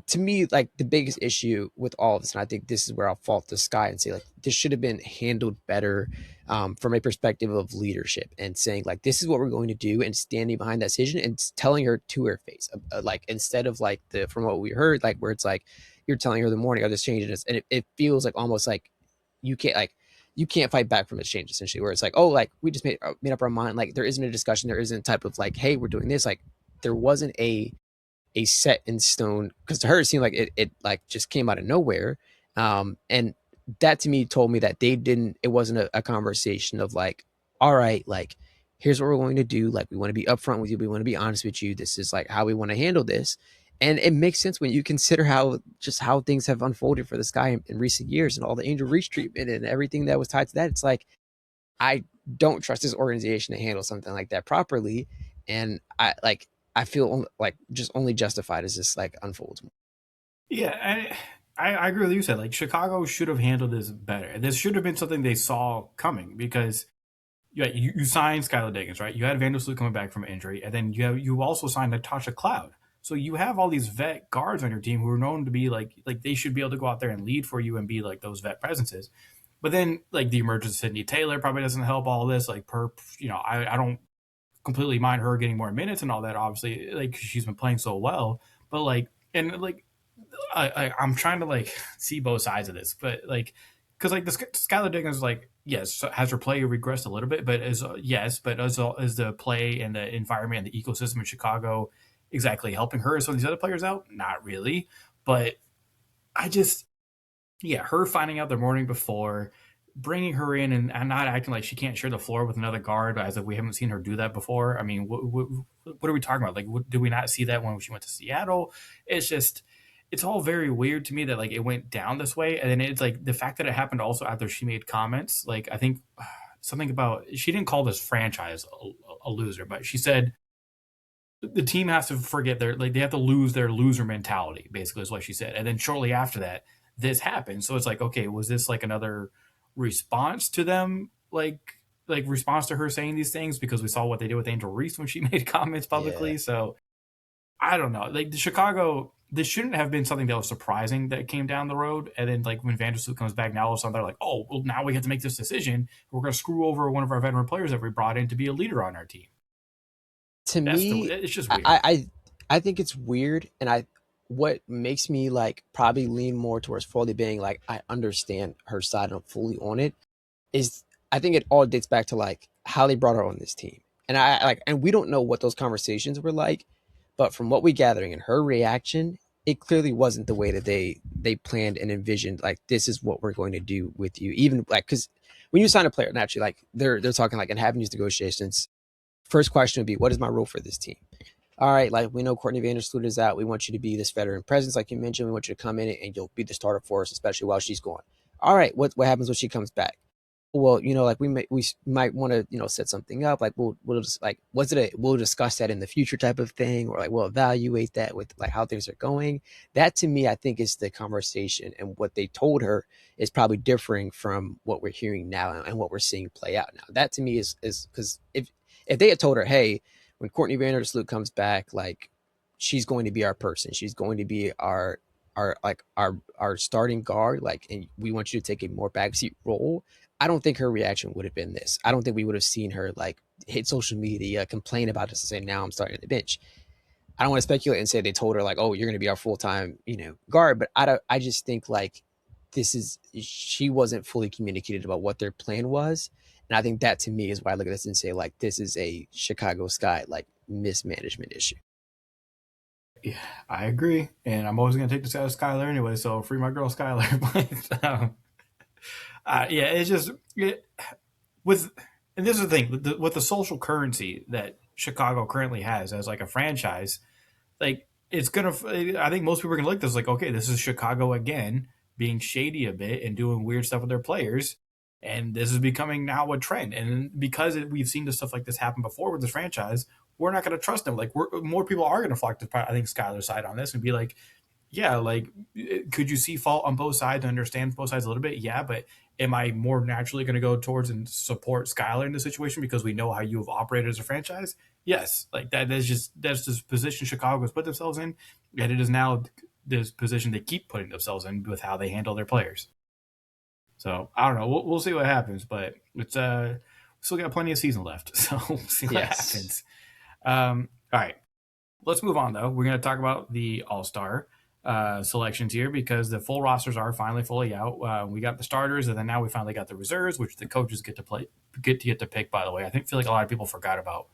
to me, like the biggest issue with all of this, and I think this is where I'll fault the Sky and say like this should have been handled better from a perspective of leadership and saying like this is what we're going to do and standing behind that decision and telling her to her face, like instead of like the from what we heard, like where it's like you're telling her in the morning, I'll just change this, and it feels like almost like you can't like you can't fight back from its change essentially. Where it's like, oh, like we just made up our mind. Like there isn't a discussion. There isn't a type of like, hey, we're doing this. Like there wasn't a set in stone because to her it seemed like it like just came out of nowhere. And that to me told me that they didn't. It wasn't a conversation of like, all right, like here's what we're going to do. Like we want to be upfront with you. We want to be honest with you. This is like how we want to handle this. And it makes sense when you consider how things have unfolded for this guy in recent years and all the Angel Reese treatment and everything that was tied to that. It's like I don't trust this organization to handle something like that properly. And I feel like just only justified as this like unfolds. Yeah, I agree with you said. Like Chicago should have handled this better. This should have been something they saw coming because you signed Skylar Diggins, right? You had Vandersloot coming back from injury, and then you also signed Natasha Cloud. So you have all these vet guards on your team who are known to be like they should be able to go out there and lead for you and be like those vet presences. But then like the emergence of Sydney Taylor probably doesn't help all this. Like I don't completely mind her getting more minutes and all that. Obviously, like she's been playing so well, but like and like I'm trying to like see both sides of this, but like because like the Skylar Diggins like yes has her play regressed a little bit, but as yes, but as the play and the environment and the ecosystem in Chicago exactly helping her as some of these other players out, not really. But I just her finding out the morning before, bringing her in and not acting like she can't share the floor with another guard, as if we haven't seen her do that before. I mean, what are we talking about? Like, do we not see that when she went to Seattle? It's just, it's all very weird to me that like it went down this way, and then it's like the fact that it happened also after she made comments. Like, I think something about she didn't call this franchise a loser, but she said the team has to forget their like they have to lose their loser mentality basically is what she said, and then shortly after that this happened. So it's like, okay, was this like another response to them, like response to her saying these things because we saw what they did with Angel Reese when she made comments Yeah. publicly. So I don't know, like the Chicago, this shouldn't have been something that was surprising that came down the road, and then like when Vandersloot comes back now all of a sudden they're like, oh well, now we have to make this decision, we're going to screw over one of our veteran players that we brought in to be a leader on our team. To That's the me, it's just I, weird. I I think it's weird, and I what makes me like probably lean more towards Foley being like I understand her side and I'm fully on it is I think it all dates back to like how they brought her on this team. And I like and we don't know what those conversations were like, but from what we're gathering in her reaction, it clearly wasn't the way that they planned and envisioned like this is what we're going to do with you. Even like because when you sign a player, naturally like they're talking like and having these negotiations, first question would be what is my role for this team? All right, like we know Courtney Vandersloot is out. We want you to be this veteran presence, like you mentioned. We want you to come in and you'll be the starter for us, especially while she's gone. All right, what happens when she comes back? Well, like we might want to set something up. Like we'll just like we'll discuss that in the future type of thing, or like we'll evaluate that with like how things are going. That to me, I think is the conversation, and what they told her is probably differing from what we're hearing now and what we're seeing play out now. That to me is because if they had told her, hey, when Courtney Vandersloot comes back, like she's going to be our person, she's going to be our starting guard, like, and we want you to take a more backseat role. I don't think her reaction would have been this. I don't think we would have seen her like hit social media, complain about this, and say, "Now I'm starting at the bench." I don't want to speculate and say they told her like, "Oh, you're going to be our full time, guard," but I don't. I just think like she wasn't fully communicated about what their plan was, and I think that to me is why I look at this and say like this is a Chicago Sky like mismanagement issue. Yeah, I agree, and I'm always gonna take this out of Skylar anyway. So free my girl Skylar. But yeah, it's just with, and this is the thing with the social currency that Chicago currently has as like a franchise. Like it's gonna, I think most people are gonna look at this like, okay, this is Chicago again being shady a bit and doing weird stuff with their players, and this is becoming now a trend. And because we've seen this stuff like this happen before with this franchise, we're not gonna trust them. Like more people are gonna flock to I think Skylar's side on this and be like, yeah, like could you see fault on both sides and understand both sides a little bit? Yeah, but am I more naturally going to go towards and support Skylar in the situation because we know how you have operated as a franchise? Yes, like that's just position Chicago has put themselves in, and it is now this position they keep putting themselves in with how they handle their players. So I don't know. We'll see what happens, but it's we still got plenty of season left, so we'll see what Yes. happens. All right, let's move on though. We're going to talk about the All Star. selections here because the full rosters are finally fully out. We got the starters, and then now we finally got the reserves, which the coaches get to pick. By the way, I feel like a lot of people forgot about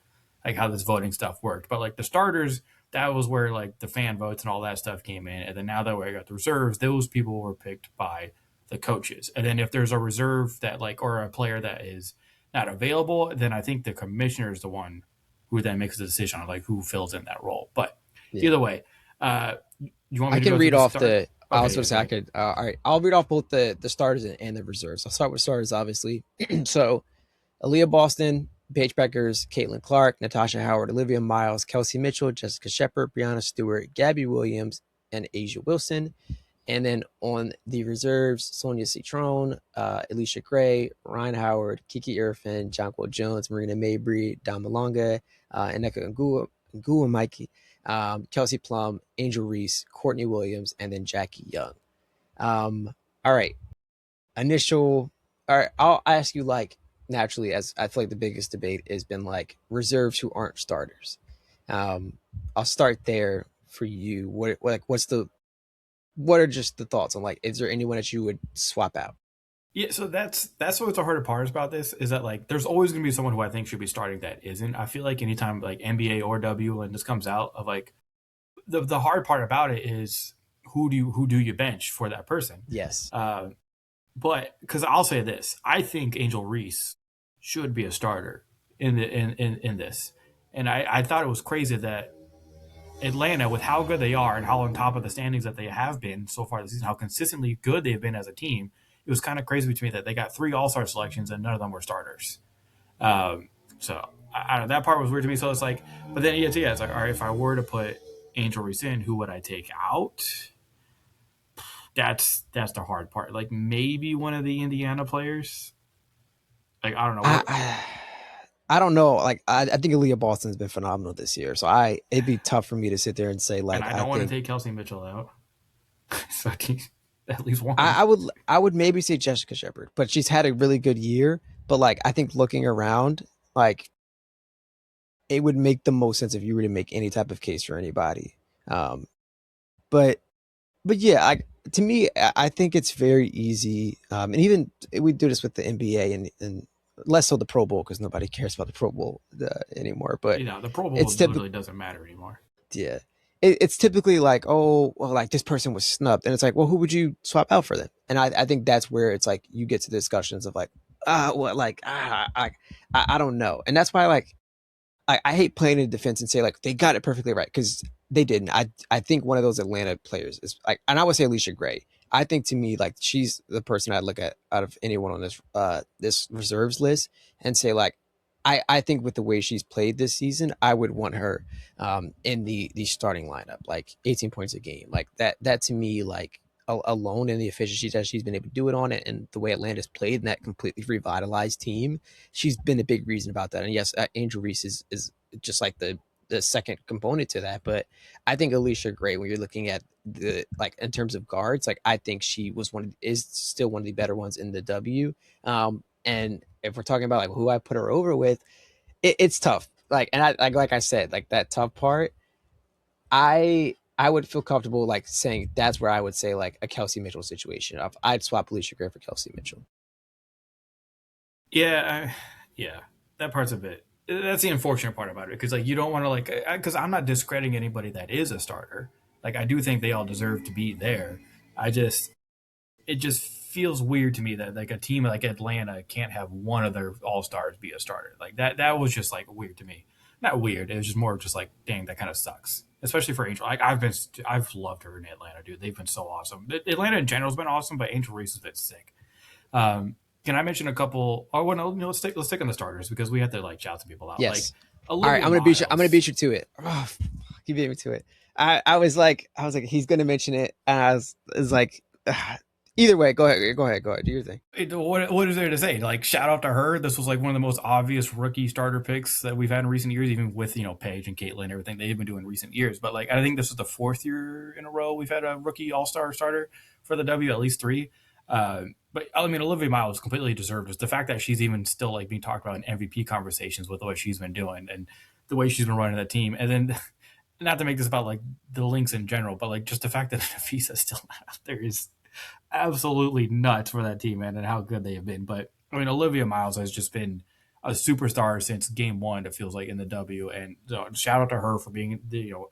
like how this voting stuff worked, but like the starters, that was where like the fan votes and all that stuff came in, and then now that we got the reserves, those people were picked by the coaches, and then if there's a reserve that like or a player that is not available, then I think the commissioner is the one who then makes the decision on like who fills in that role. But Yeah. either way, you want I me to can go through read the off start? the. I was Okay, going yeah, to say go I ahead. could. All right, I'll read off both the starters and the reserves. I'll start with starters, obviously. So Aaliyah Boston, Paige Beckers, Caitlin Clark, Natasha Howard, Olivia Miles, Kelsey Mitchell, Jessica Shepard, Brianna Stewart, Gabby Williams, and Asia Wilson. And then on the reserves, Sonia Citron, Alicia Gray, Ryan Howard, Kiki Irfin, Jonquil Jones, Marina Mabry, Don Malonga, Aneka Ngua Mikey, Kelsey Plum, Angel Reese, Courtney Williams, and then Jackie Young. All right. Initial. All right. I'll ask you like naturally, as I feel like the biggest debate has been like reserves who aren't starters. Um, I'll start there for you. What are just the thoughts on like, is there anyone that you would swap out? Yeah, so that's what's the harder part about this is that like there's always going to be someone who I think should be starting that isn't. I feel like anytime like NBA or W and this comes out of like the hard part about it is who do you bench for that person? Yes. Uh, but because I'll say this, I think Angel Reese should be a starter in this, and I thought it was crazy that Atlanta, with how good they are and how on top of the standings that they have been so far this season, how consistently good they've been as a team, it was kind of crazy to me that they got three All Star selections and none of them were starters. So I don't know, that part was weird to me. So it's like, but then it's like, all right, if I were to put Angel Reese in, who would I take out? That's the hard part. Like maybe one of the Indiana players. Like I don't know I, what, I I don't know. Like I think Aaliyah Boston's been phenomenal this year. So it'd be tough for me to sit there and say and like I I don't want to think take Kelsey Mitchell out. So at least one. I would maybe say Jessica Shepard, but she's had a really good year. But like I think looking around, like it would make the most sense if you were to make any type of case for anybody. Um, but yeah, to me, I think it's very easy. And even we do this with the NBA and less so the Pro Bowl because nobody cares about the Pro Bowl anymore. But The Pro Bowl it's typically literally doesn't matter anymore. yeah, it's typically like, oh, well, like this person was snubbed, and it's like, well, who would you swap out for them? And I think that's where it's like you get to discussions of like, well, like, I don't know, and that's why like I hate playing in defense and say like they got it perfectly right because they didn't. I think one of those Atlanta players is like, and I would say Alicia Gray. I think to me like she's the person I'd look at out of anyone on this reserves list and say like I think with the way she's played this season, I would want her in the starting lineup, like 18 points a game, like that to me like alone and the efficiency that she's been able to do it on it and the way Atlanta's played in that completely revitalized team, she's been a big reason about that. And yes, Angel Reese is just like the second component to that. But I think Alicia Gray, when you're looking at the like in terms of guards, like I think she is still one of the better ones in the W. And if we're talking about like who I put her over with, it's tough. Like and like I said, like that tough part, I would feel comfortable like saying that's where I would say like a Kelsey Mitchell situation. I'd swap Alicia Gray for Kelsey Mitchell. Yeah, yeah, that part's a bit. That's the unfortunate part about it because like you don't want to like because I'm not discrediting anybody that is a starter. Like I do think they all deserve to be there. I just it just feels weird to me that like a team like Atlanta can't have one of their all stars be a starter. Like that was just like weird to me. Not weird. It was just more just like dang, that kind of sucks. Especially for Angel. Like I've loved her in Atlanta, dude. They've been so awesome. Atlanta in general has been awesome, but Angel Reese has been sick. Can I mention a couple? Oh, well, no, let's stick on the starters because we have to like shout some people out. Like Yes. All right, Olivia I'm gonna beat Miles. you to it. Oh, fuck, you beat me to it. I was like, he's gonna mention it, and I was like, either way, go ahead, do your thing. What is there to say? Like shout out to her. This was like one of the most obvious rookie starter picks that we've had in recent years, even with Paige and Caitlin and everything they've been doing in recent years. But like I think this is the fourth year in a row we've had a rookie All Star starter for the W, at least three. But I mean, Olivia Miles completely deserved it. The fact that she's even still like being talked about in MVP conversations with what she's been doing and the way she's been running that team, and then not to make this about like the Lynx in general, but like just the fact that Nafisa's still not out there is absolutely nuts for that team, man, and how good they have been. But I mean, Olivia Miles has just been a superstar since game one. It feels like in the W, and shout out to her for being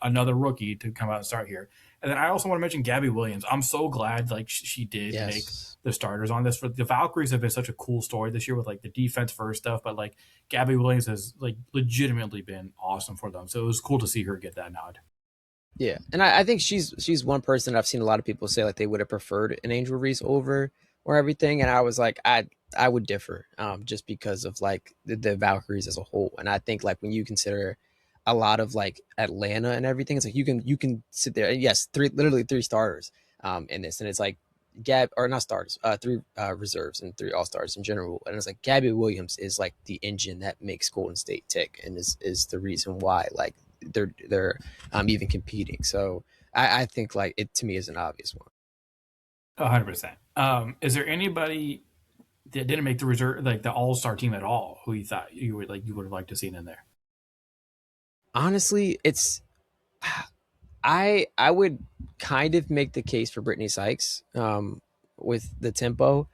another rookie to come out and start here. And then I also want to mention Gabby Williams. I'm so glad like she did make Yes. the starters on this. For the Valkyries have been such a cool story this year with like the defense first stuff, but like Gabby Williams has like legitimately been awesome for them. So it was cool to see her get that nod. Yeah, and I think she's one person I've seen a lot of people say like they would have preferred an Angel Reese over or everything, and I was like I would differ, just because of like the Valkyries as a whole, and I think like when you consider a lot of like Atlanta and everything, it's like you can sit there and yes, literally three starters in this, and it's like Gab or not starters, three reserves and three all stars in general, and it's like Gabby Williams is like the engine that makes Golden State tick, and is the reason why like they're even competing. So I think like it to me is an obvious one. 100%. Is there anybody that didn't make the reserve, like the All Star team at all, who you thought you would have liked to see in there? Honestly, it's I would kind of make the case for Brittany Sykes with the tempo,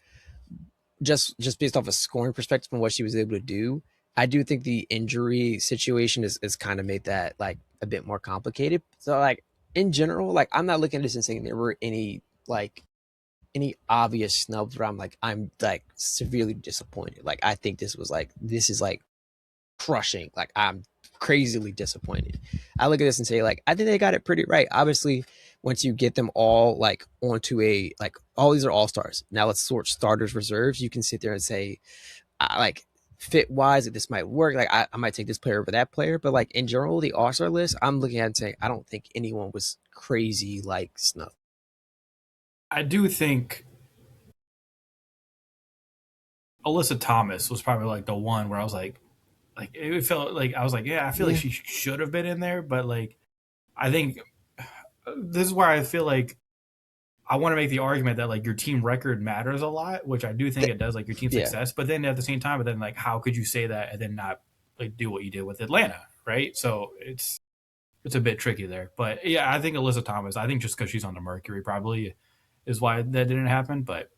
just based off a scoring perspective and what she was able to do. I do think the injury situation is kind of made that like a bit more complicated. So like in general, like I'm not looking at this and saying there were like any obvious snubs where I'm like severely disappointed. Like I think this is like crushing. Like I'm crazily disappointed. I look at this and say like I think they got it pretty right. Obviously, once you get them all like onto a like all these are all stars. Now let's sort starters reserves. You can sit there and say like fit wise that this might work. Like I might take this player over that player, but like in general, the all star list, I'm looking at it and saying I don't think anyone was crazy like snub. I do think Alyssa Thomas was probably like the one where I was like it felt like I was like, yeah, I feel like Yeah, she should have been in there, but like I think this is where I feel like I want to make the argument that like your team record matters a lot, which I do think th- it does, like your team yeah. success. But then at the same time, but then like how could you say that and then not like do what you did with Atlanta, right? So it's a bit tricky there. But yeah, I think Alyssa Thomas. I think just because she's on the Mercury probably is why that didn't happen. But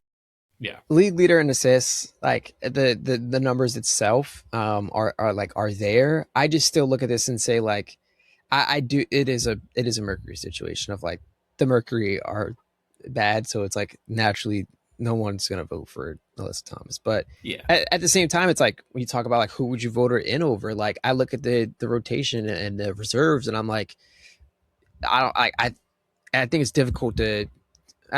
yeah, League leader in assists, like the numbers itself are like are there. I just still look at this and say like I do it is a Mercury situation of like the Mercury are bad, so it's like naturally no one's gonna vote for Alyssa Thomas. But yeah. at the same time, it's like when you talk about like who would you vote her in over, like I look at the rotation and the reserves, and I'm like I don't I think it's difficult to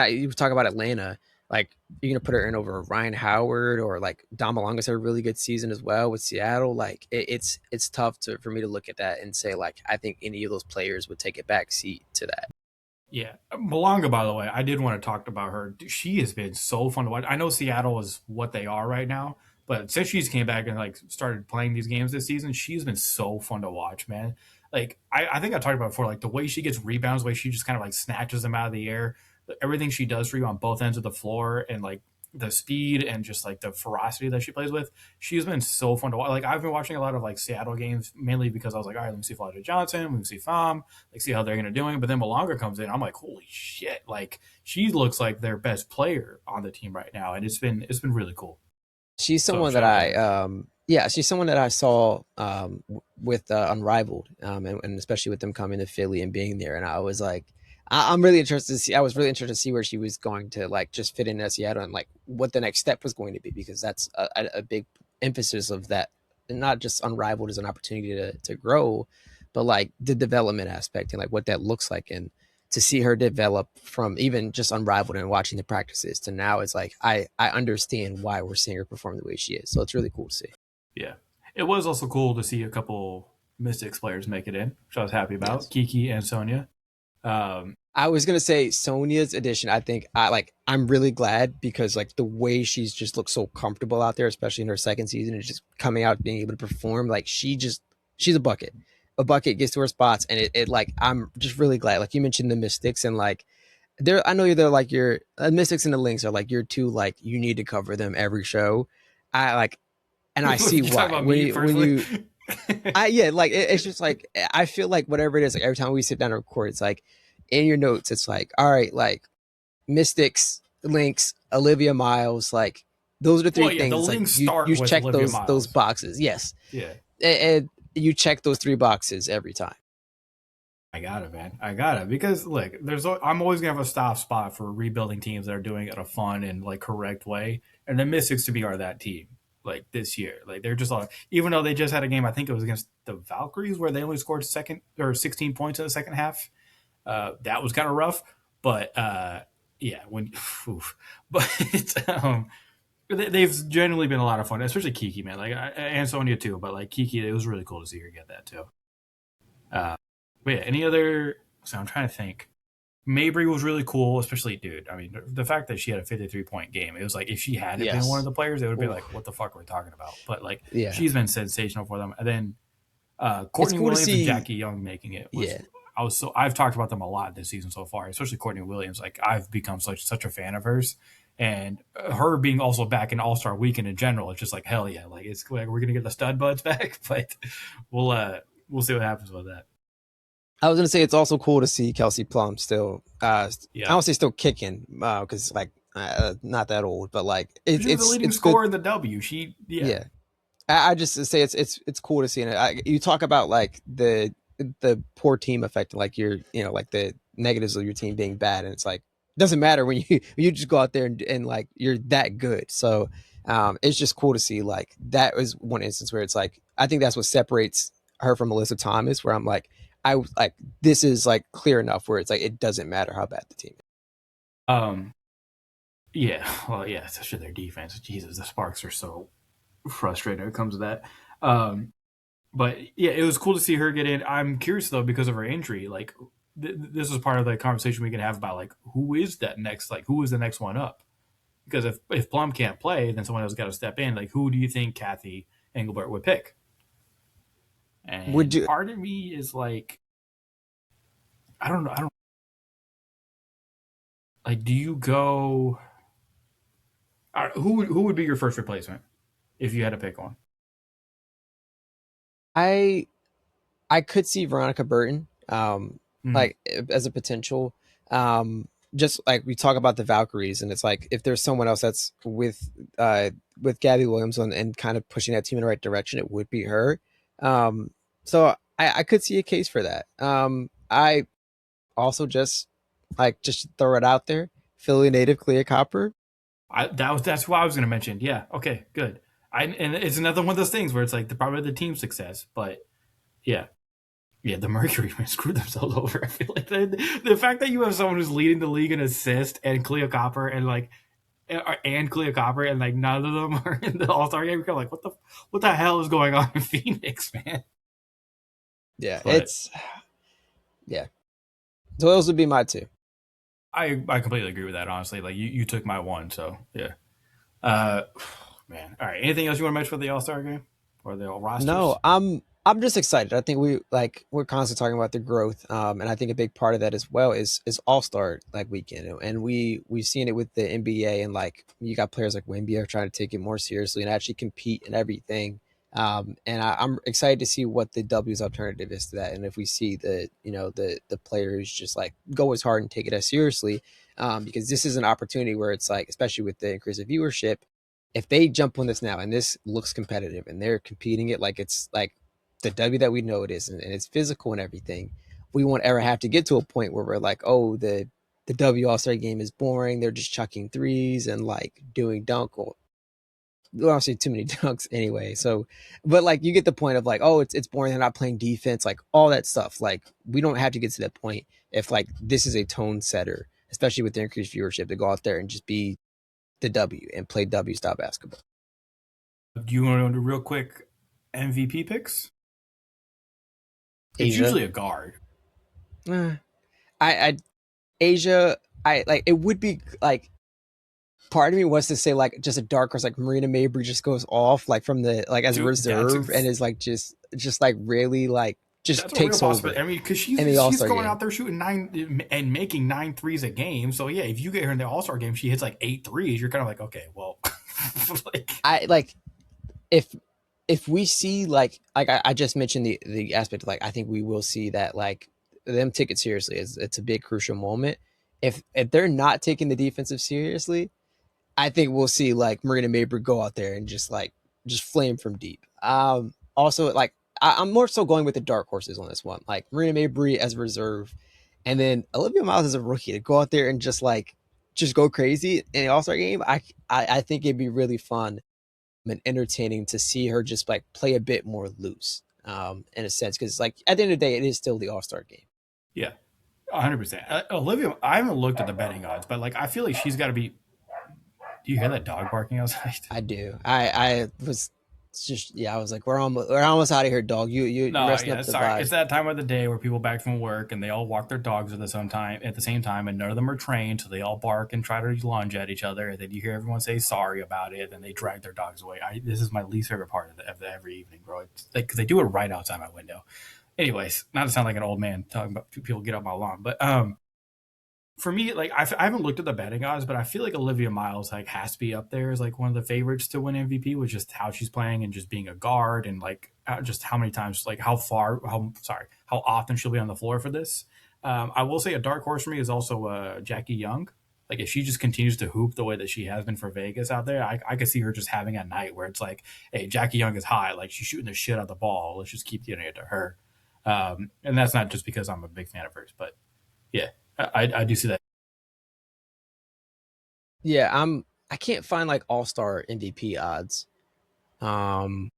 you talk about Atlanta, like you're gonna put her in over Ryan Howard or like Dom Malonga's had a really good season as well with Seattle. Like it's tough to for me to look at that and say like I think any of those players would take a back seat to that. Yeah, Malonga. By the way, I did want to talk about her. She has been so fun to watch. I know Seattle is what they are right now, but since she's came back and like started playing these games this season, she's been so fun to watch, man. Like I think I talked about before, like the way she gets rebounds, the way she just kind of like snatches them out of the air, everything she does for you on both ends of the floor, and like the speed and just like the ferocity that she plays with. She's been so fun to watch. Like I've been watching a lot of like Seattle games mainly because I was like, all right, let me see Fletcher Johnson, let me see Fam, like see how they're gonna doing. But then Malonga comes in, I'm like, holy shit! Like she looks like their best player on the team right now, and it's been really cool. She's So someone that shout out to her. yeah, she's someone that I saw with Unrivaled, and especially with them coming to Philly and being there, and I was like, I'm really interested to see. I was really interested to see where she was going to like just fit in at Seattle and like what the next step was going to be because that's a big emphasis of that, and not just Unrivaled as an opportunity to grow, but like the development aspect and like what that looks like and to see her develop from even just Unrivaled and watching the practices to now it's like I understand why we're seeing her perform the way she is. So it's really cool to see. Yeah, it was also cool to see a couple Mystics players make it in, which I was happy about. Yes. Kiki and Sonia. Um, I was gonna say Sonia's addition. I think I'm really glad because like the way she's just looked so comfortable out there, especially in her second season, and just coming out being able to perform. Like she's a bucket. A bucket gets to her spots, and it like I'm just really glad. Like you mentioned the Mystics and like they're I know they're like your Mystics and the Lynx are like your two like you need to cover them every show. I like and I you see talking why about me when you personally? Yeah, like it's just like I feel like whatever it is, like every time we sit down and record, it's like in your notes, it's like, all right, like Mystics, Lynx, Olivia Miles, like those are the three Well, yeah, the things. It's like links start you with check Olivia those Miles. boxes, yes, Yeah. and you check those three boxes every time. I got it, man. I got it because look, I'm always gonna have a soft spot for rebuilding teams that are doing it in a fun and like correct way, and the Mystics to me are that team. Like this year, like they're just like even though they just had a game, I think it was against the Valkyries where they only scored second or 16 points in the second half. That was kind of rough, but yeah, when oof. But they've generally been a lot of fun, especially Kiki, man. Like and Sonya too, but like Kiki, it was really cool to see her get that too. Uh, but yeah, any other? So I'm trying to think. Mabry was really cool, especially dude. I mean, the fact that she had a 53-point game, it was like if she hadn't been one of Yes. the players, it would be Oof. like, what the fuck are we talking about? But like, Yeah. she's been sensational for them. And then It's Courtney cool to Williams and see. Jackie Young making it was. Yeah. I've talked about them a lot this season so far, especially Courtney Williams. Like I've become such a fan of hers, and her being also back in All Star Weekend in general, it's just like hell yeah, like it's like we're gonna get the stud buds back, but we'll uh we'll see what happens with that. I was gonna say it's also cool to see Kelsey Plum still. I Yeah, don't say still kicking because like not that old, but like she was the leading it's good. scorer in the W. She yeah. Yeah, I just say it's cool to see it. You talk about like the poor team effect, like like the negatives of your team being bad, and it's like it doesn't matter when you just go out there and like you're that good. So it's just cool to see like that was one instance where it's like I think that's what separates her from Melissa Thomas, where I'm like I like this is like clear enough where it's like it doesn't matter how bad the team is. Um, yeah, well, yeah, especially their defense. Jesus, the Sparks are so frustrating when it comes to that. Um, but yeah, it was cool to see her get in. I'm curious though because of her injury. Like, this is part of the conversation we can have about like who is that next? Like, who is the next one up? Because if Plum can't play, then someone else got to step in. Like, who do you think Kathy Engelbert would pick? Would And you? part of me is like, I don't know. I don't like. Do you go? Who would be your first replacement if you had to pick one? I I could see Veronica Burton, Mm, like as a potential. Just like we talk about the Valkyries, and it's like if there's someone else that's with Gabby Williams and kind of pushing that team in the right direction, it would be her. Um, so I could see a case for that. I also just throw it out there. Philly native Clea Copper. that's who I was going to mention. Yeah. Okay. Good. And it's another one of those things where it's like probably the team success, but yeah, yeah, the Mercury man screwed themselves over. I feel like the fact that you have someone who's leading the league in assist and Cleo Copper and Cleo Copper and like none of them are in the All Star game. You're kind of like, what the hell is going on in Phoenix, man? Yeah, But yeah. So those would be my two. I completely agree with that. Honestly, like you took my one, so yeah. Uh, man. All right. Anything else you want to mention for the All Star game or the all No, rosters? I'm just excited. I think we're constantly talking about the growth, and I think a big part of that as well is All Star like weekend, and we've seen it with the NBA, and like you got players like Wemby trying to take it more seriously and actually compete and everything. And I'm excited to see what the W's alternative is to that, and if we see the players just like go as hard and take it as seriously, because this is an opportunity where it's like, especially with the increase of viewership, if they jump on this now and this looks competitive and they're competing it like it's like the W that we know it is, and it's physical and everything, we won't ever have to get to a point where we're like, oh, the W All Star game is boring. They're just chucking threes and like doing dunk. Well, we don't see too many dunks anyway. So, but like you get the point of like, oh, it's boring. They're not playing defense, like all that stuff. Like we don't have to get to that point if like this is a tone setter, especially with the increased viewership, to go out there and just be the W and play W style basketball. Do you want to do real quick MVP picks? It's Asia, usually a guard. I, I Asia, I like it would be like part of me wants to say like just a dark horse like Marina Mabry just goes off like from the like as a Dude, reserve and is like just like really like just that's a real takes over possibility. I mean, because in the All she's Star going game. out there shooting nine and making 9 threes a game. So yeah, if you get her in the All Star game, she hits like 8 threes. You're kind of like, okay, well, like I like if if we see like I just mentioned the aspect of, like, I think we will see that, like, them take it seriously. It's a big crucial moment. If they're not taking the defensive seriously, I think we'll see like Marina Mabrey go out there and just flame from deep. Also, like, I'm more so going with the dark horses on this one, like Marina Mabrey as a reserve, and then Olivia Miles as a rookie to go out there and just go crazy in the All Star game. I think it'd be really fun and entertaining to see her just like play a bit more loose, in a sense, because like at the end of the day, it is still the All Star game. Yeah, 100%. Olivia, I haven't looked at the betting odds, but like I feel like she's got to be. Do you hear that dog barking outside? I do. I was just, yeah. I was like, we're almost out of here, dog. You're No, messing yeah, up the sorry. vibe. It's that time of the day where people back from work and they all walk their dogs at the same time, and none of them are trained, so they all bark and try to lunge at each other. And then you hear everyone say sorry about it, and they drag their dogs away. This is my least favorite part of every evening, bro. It's like, because they do it right outside my window. Anyways, not to sound like an old man talking about people get up my lawn, but for me, like I haven't looked at the betting odds, but I feel like Olivia Miles like has to be up there as like one of the favorites to win MVP with just how she's playing and just being a guard and like just how many times, like how often she'll be on the floor for this. I will say a dark horse for me is also Jackie Young. Like if she just continues to hoop the way that she has been for Vegas out there, I could see her just having a night where it's like, hey, Jackie Young is high, like she's shooting the shit out of the ball. Let's just keep getting it to her. And that's not just because I'm a big fan of hers, but yeah, I do see that. Yeah, I can't find like All Star MVP odds. Um,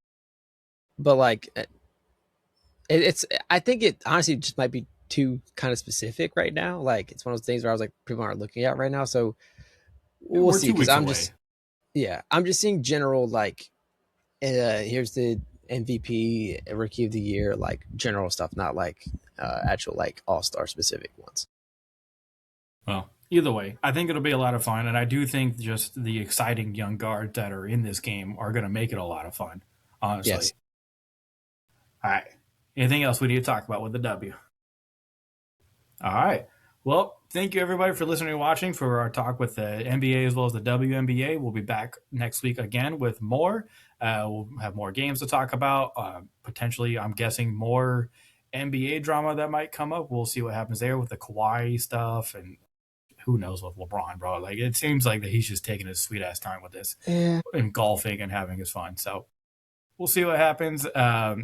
but like it's I think it honestly just might be too kind of specific right now. Like it's one of those things where I was like, people aren't looking at right now, so we'll We're see. two Because weeks away. I'm just seeing general like, here's the MVP, Rookie of the Year, like general stuff, not like actual like All Star specific ones. Well, either way, I think it'll be a lot of fun, and I do think just the exciting young guards that are in this game are going to make it a lot of fun. Yes. Honestly. All right. Anything else we need to talk about with the W? All right. Well, thank you everybody for listening and watching for our talk with the NBA as well as the WNBA. We'll be back next week again with more. We'll have more games to talk about. Potentially, I'm guessing more NBA drama that might come up. We'll see what happens there with the Kawhi stuff and who knows with LeBron, bro. Like it seems like that he's just taking his sweet ass time with this Yeah. and golfing and having his fun. So we'll see what happens. I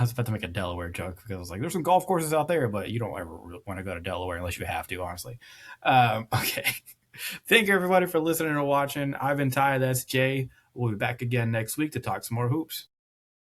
was about to make a Delaware joke because I was like, there's some golf courses out there, but you don't ever want to go to Delaware unless you have to, honestly. Okay. Thank you, everybody, for listening and watching. I've been Ty. That's Jay. We'll be back again next week to talk some more hoops.